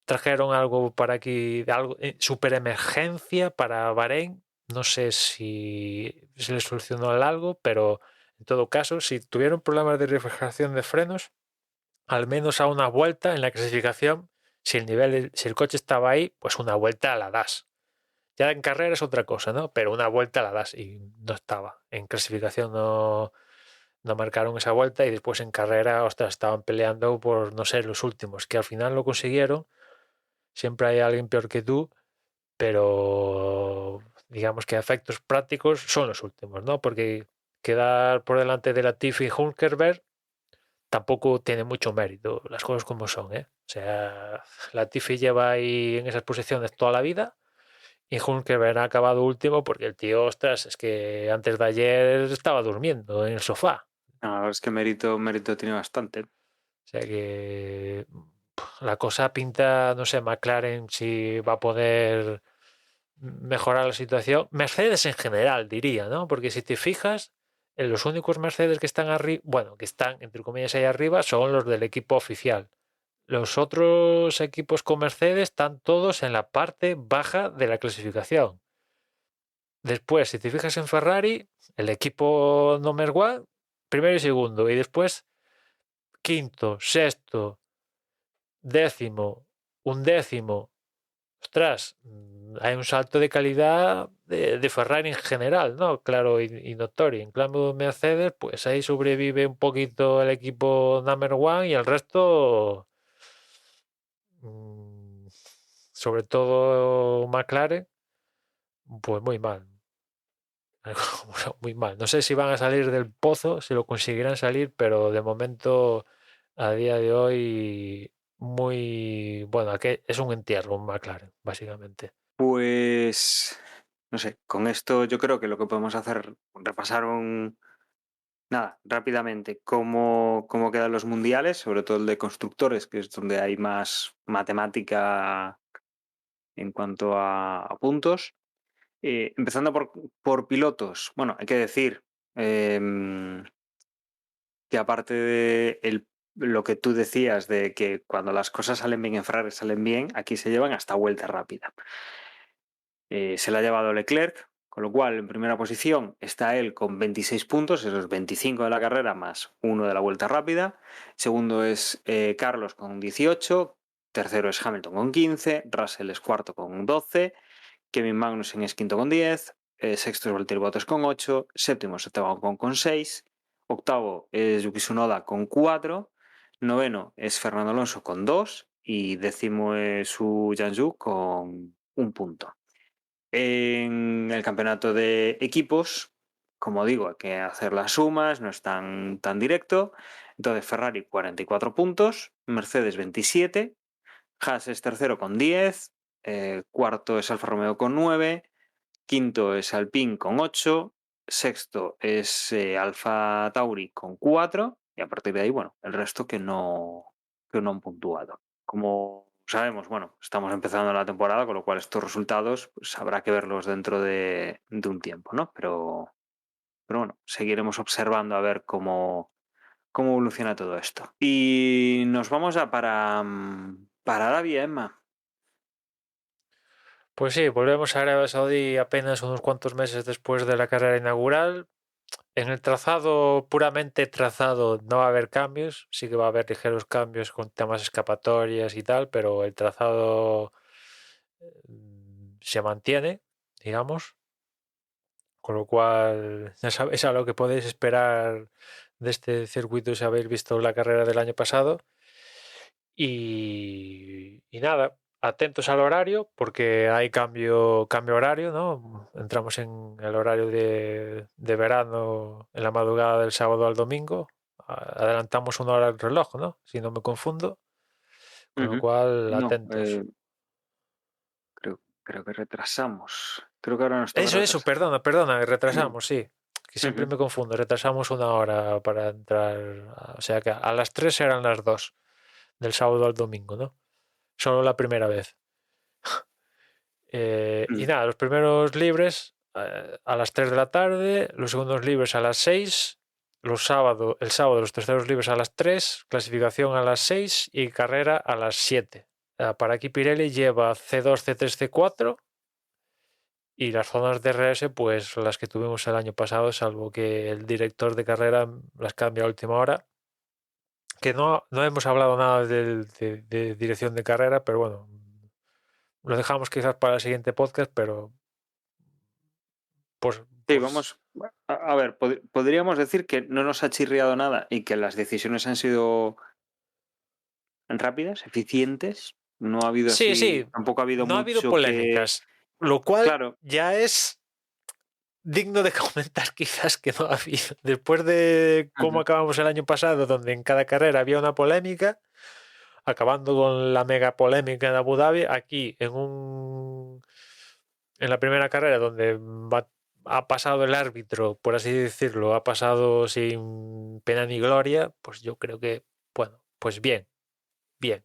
Trajeron algo para aquí, algo super emergencia para Bahrein. No sé si se les solucionó algo, pero en todo caso, si tuvieron problemas de refrigeración de frenos, al menos a una vuelta en la clasificación, si el coche estaba ahí, pues una vuelta la das. Ya en carrera es otra cosa, ¿no? Pero una vuelta la das y no estaba. En clasificación no marcaron esa vuelta y después en carrera, ostras, estaban peleando por no ser los últimos, que al final lo consiguieron. Siempre hay alguien peor que tú, pero digamos que a efectos prácticos son los últimos, ¿no? Porque quedar por delante de Latifi y Hülkenberg tampoco tiene mucho mérito, las cosas como son, ¿eh? O sea, Latifi lleva ahí en esas posiciones toda la vida y Hülkenberg ha acabado último porque el tío, ostras, es que antes de ayer estaba durmiendo en el sofá. La verdad es que mérito tiene bastante. O sea que la cosa pinta, no sé, McLaren si va a poder mejorar la situación. Mercedes en general, diría, ¿no? Porque si te fijas, en los únicos Mercedes que están arriba, bueno, que están, entre comillas, ahí arriba, son los del equipo oficial. Los otros equipos con Mercedes están todos en la parte baja de la clasificación. Después, si te fijas en Ferrari, el equipo number one, primero y segundo, y después quinto, sexto, décimo, undécimo. Ostras, hay un salto de calidad de Ferrari en general, ¿no? Claro y notorio. En cambio, Mercedes, pues ahí sobrevive un poquito el equipo number one y el resto, mm, sobre todo McLaren, pues muy mal. Muy mal. No sé si van a salir del pozo, si lo conseguirán salir, pero de momento, a día de hoy, muy bueno, que es un entierro, un McLaren, básicamente. Pues, no sé, con esto yo creo que lo que podemos hacer, repasar Nada, rápidamente, ¿cómo quedan los mundiales? Sobre todo el de constructores, que es donde hay más matemática en cuanto a puntos. Empezando por pilotos. Bueno, hay que decir que aparte de lo que tú decías de que cuando las cosas salen bien en Ferrari salen bien, aquí se llevan hasta vuelta rápida. Se la ha llevado Leclerc, con lo cual en primera posición está él con 26 puntos, esos 25 de la carrera más uno de la vuelta rápida. Segundo es Carlos con 18, tercero es Hamilton con 15, Russell es cuarto con 12, Kevin Magnussen es quinto con 10, sexto es Valtteri Bottas con 8, séptimo es Esteban Ocon con 6, octavo es Yuki Tsunoda con 4, noveno es Fernando Alonso con 2 y décimo es Su Jianzhou con 1 punto. En el campeonato de equipos, como digo, hay que hacer las sumas, no es tan directo. Entonces Ferrari 44 puntos, Mercedes 27, Haas es tercero con 10, cuarto es Alfa Romeo con 9, quinto es Alpine con 8, sexto es Alfa Tauri con 4 y a partir de ahí, bueno, el resto que no han puntuado. Como sabemos, bueno, estamos empezando la temporada, con lo cual estos resultados pues, habrá que verlos dentro de un tiempo, ¿no? Pero bueno, seguiremos observando a ver cómo evoluciona todo esto. Y nos vamos a para Arabia, Emma. Pues sí, volvemos a Arabia Saudí apenas unos cuantos meses después de la carrera inaugural. En el trazado, puramente trazado, no va a haber cambios. Sí que va a haber ligeros cambios con temas escapatorias y tal, pero el trazado se mantiene, digamos. Con lo cual, ya sabéis a lo que podéis esperar de este circuito si habéis visto la carrera del año pasado. Y nada, atentos al horario porque hay cambio horario, ¿no? Entramos en el horario de verano en la madrugada del sábado al domingo. Adelantamos 1 hora el reloj, ¿no? Si no me confundo. Con lo cual, No, atentos. creo que retrasamos. Creo que ahora nos toca Eso, retrasar. perdona, retrasamos, sí. Que siempre Ujú. me confundo, retrasamos 1 hora para entrar. O sea que a las 3 eran las 2 del sábado al domingo, ¿no? Solo la primera vez. Y nada, los primeros libres a las 3 de la tarde, los segundos libres a las 6, el sábado los terceros libres a las 3, clasificación a las 6 y carrera a las 7. Para aquí Pirelli lleva C2, C3, C4 y las zonas de RS pues las que tuvimos el año pasado, salvo que el director de carrera las cambia a última hora. Que no hemos hablado nada de dirección de carrera, pero bueno, lo dejamos quizás para el siguiente podcast, pero pues, Sí, vamos. A ver, podríamos decir que no nos ha chirriado nada y que las decisiones han sido rápidas, eficientes. No ha habido sí, así, sí, tampoco ha habido no ha habido mucho que. polémicas, lo cual Claro. ya es digno de comentar quizás que no ha habido. Después de cómo Ujú. acabamos el año pasado, donde en cada carrera había una polémica, acabando con la mega polémica en Abu Dhabi, aquí en la primera carrera donde ha pasado el árbitro, por así decirlo, ha pasado sin pena ni gloria, pues yo creo que, bueno, pues bien, bien.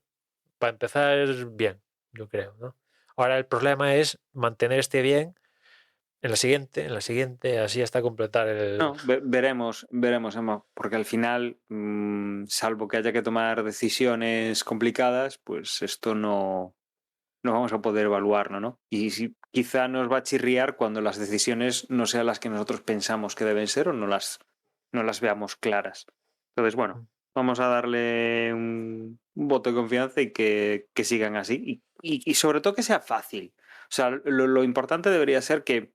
Para empezar, bien, yo creo, ¿no? Ahora el problema es mantener este bien en la siguiente, así hasta completar el... No, veremos, Emma, porque al final, salvo que haya que tomar decisiones complicadas, pues esto no vamos a poder evaluarlo, ¿no? Y quizá nos va a chirriar cuando las decisiones no sean las que nosotros pensamos que deben ser o no las veamos claras. Entonces, bueno, vamos a darle un voto de confianza y que sigan así. Y sobre todo que sea fácil. O sea, lo importante debería ser que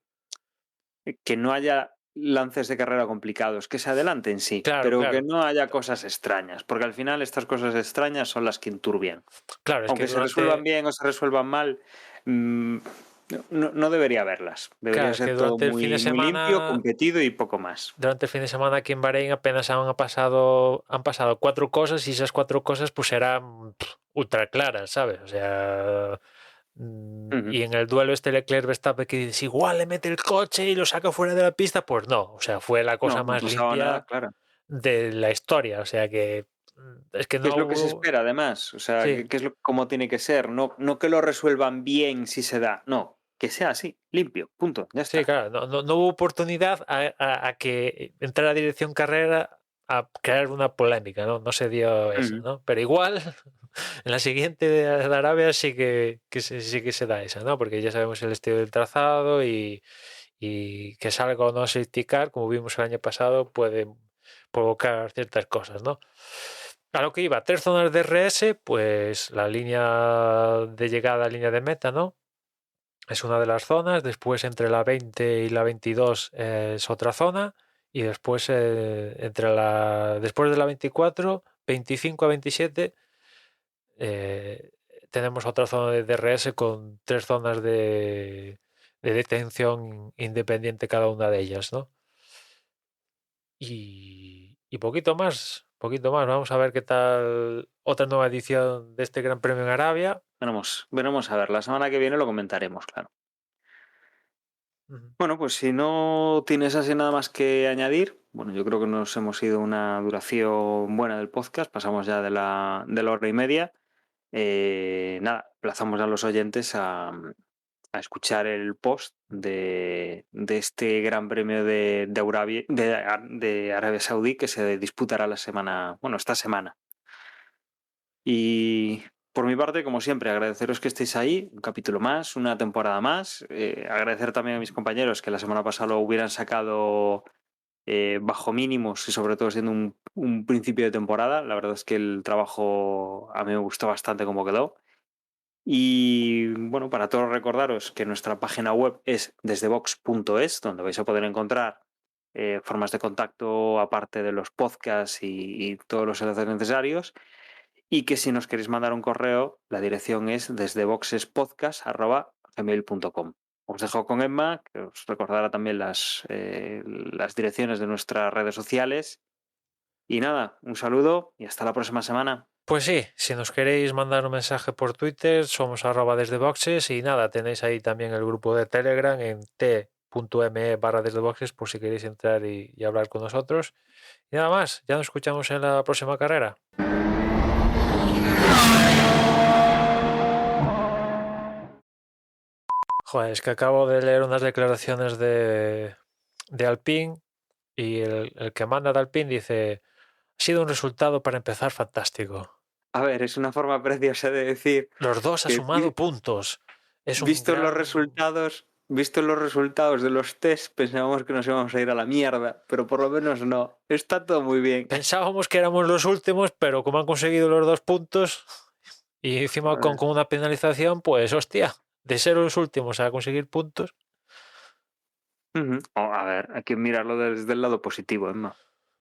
no haya lances de carrera complicados, que se adelanten sí, Claro, pero que claro, no haya cosas extrañas, porque al final estas cosas extrañas son las que enturbian. claro, es que Aunque se resuelvan durante... bien o se resuelvan mal, no debería haberlas. Debería Claro, es que ser todo durante el fin de muy, muy limpio, semana, competido y poco más. durante el fin de semana aquí en Bahrein apenas han pasado 4 cosas y esas 4 cosas pues eran ultra claras, ¿sabes? O sea, Y en el duelo este Leclerc-Verstappen que dices, igual le mete el coche y lo saca fuera de la pista, pues no, o sea, fue la cosa No, no más pasaba limpia nada, claro. de la historia, o sea que es que ¿Qué no es lo que se hubo... espera, además? O sea, Sí, ¿qué es cómo tiene que ser? No que lo resuelvan bien si se da, no, que sea así, limpio, punto, ya sí, está. claro, no hubo oportunidad a que entrara dirección carrera a crear una polémica, ¿no? No se dio esa, ¿no? Pero igual en la siguiente de Arabia sí que se da esa, ¿no? Porque ya sabemos el estilo del trazado y que salga o no safety car, como vimos el año pasado, puede provocar ciertas cosas, ¿no? A lo que iba, 3 zonas de RS, pues la línea de llegada, línea de meta, ¿no? Es una de las zonas, después entre la 20 y la 22 es otra zona, y después después de la 24, 25 a 27 eh, tenemos otra zona de DRS con 3 zonas de detención independiente cada una de ellas, ¿no? Y poquito más, poquito más. Vamos a ver qué tal otra nueva edición de este Gran Premio en Arabia. Veremos a ver, la semana que viene lo comentaremos, claro. Ujú. Bueno, pues si no tienes así nada más que añadir, bueno, yo creo que nos hemos ido una duración buena del podcast, pasamos ya de la hora y media. Nada, plazamos a los oyentes a escuchar el post de este Gran Premio de Arabia Saudí que se disputará esta semana. Y por mi parte, como siempre, agradeceros que estéis ahí, un capítulo más, una temporada más. Agradecer también a mis compañeros que la semana pasada lo hubieran sacado bajo mínimos y sobre todo siendo un principio de temporada. La verdad es que el trabajo a mí me gustó bastante cómo quedó. Y bueno, para todos recordaros que nuestra página web es desdevox.es, donde vais a poder encontrar formas de contacto aparte de los podcasts y todos los enlaces necesarios. Y que si nos queréis mandar un correo, la dirección es desdevoxespodcast@gmail.com. Os dejo con Emma, que os recordará también las direcciones de nuestras redes sociales. Y nada, un saludo y hasta la próxima semana. Pues sí, si nos queréis mandar un mensaje por Twitter, somos @desdeboxes y nada, tenéis ahí también el grupo de Telegram en t.me/desdeboxes por si queréis entrar y hablar con nosotros. Y nada más, ya nos escuchamos en la próxima carrera. Joder, es que acabo de leer unas declaraciones de Alpine y el que manda de Alpine dice, ha sido un resultado para empezar fantástico. A ver, es una forma preciosa de decir Los dos ha que sumado puntos. Es un vistos los gran... resultados de los test, pensábamos que nos íbamos a ir a la mierda, pero por lo menos no. Está todo muy bien. Pensábamos que éramos los últimos, pero como han conseguido los 2 puntos y encima con una penalización, pues hostia, de ser los últimos a conseguir puntos. A ver, hay que mirarlo desde el lado positivo, Emma.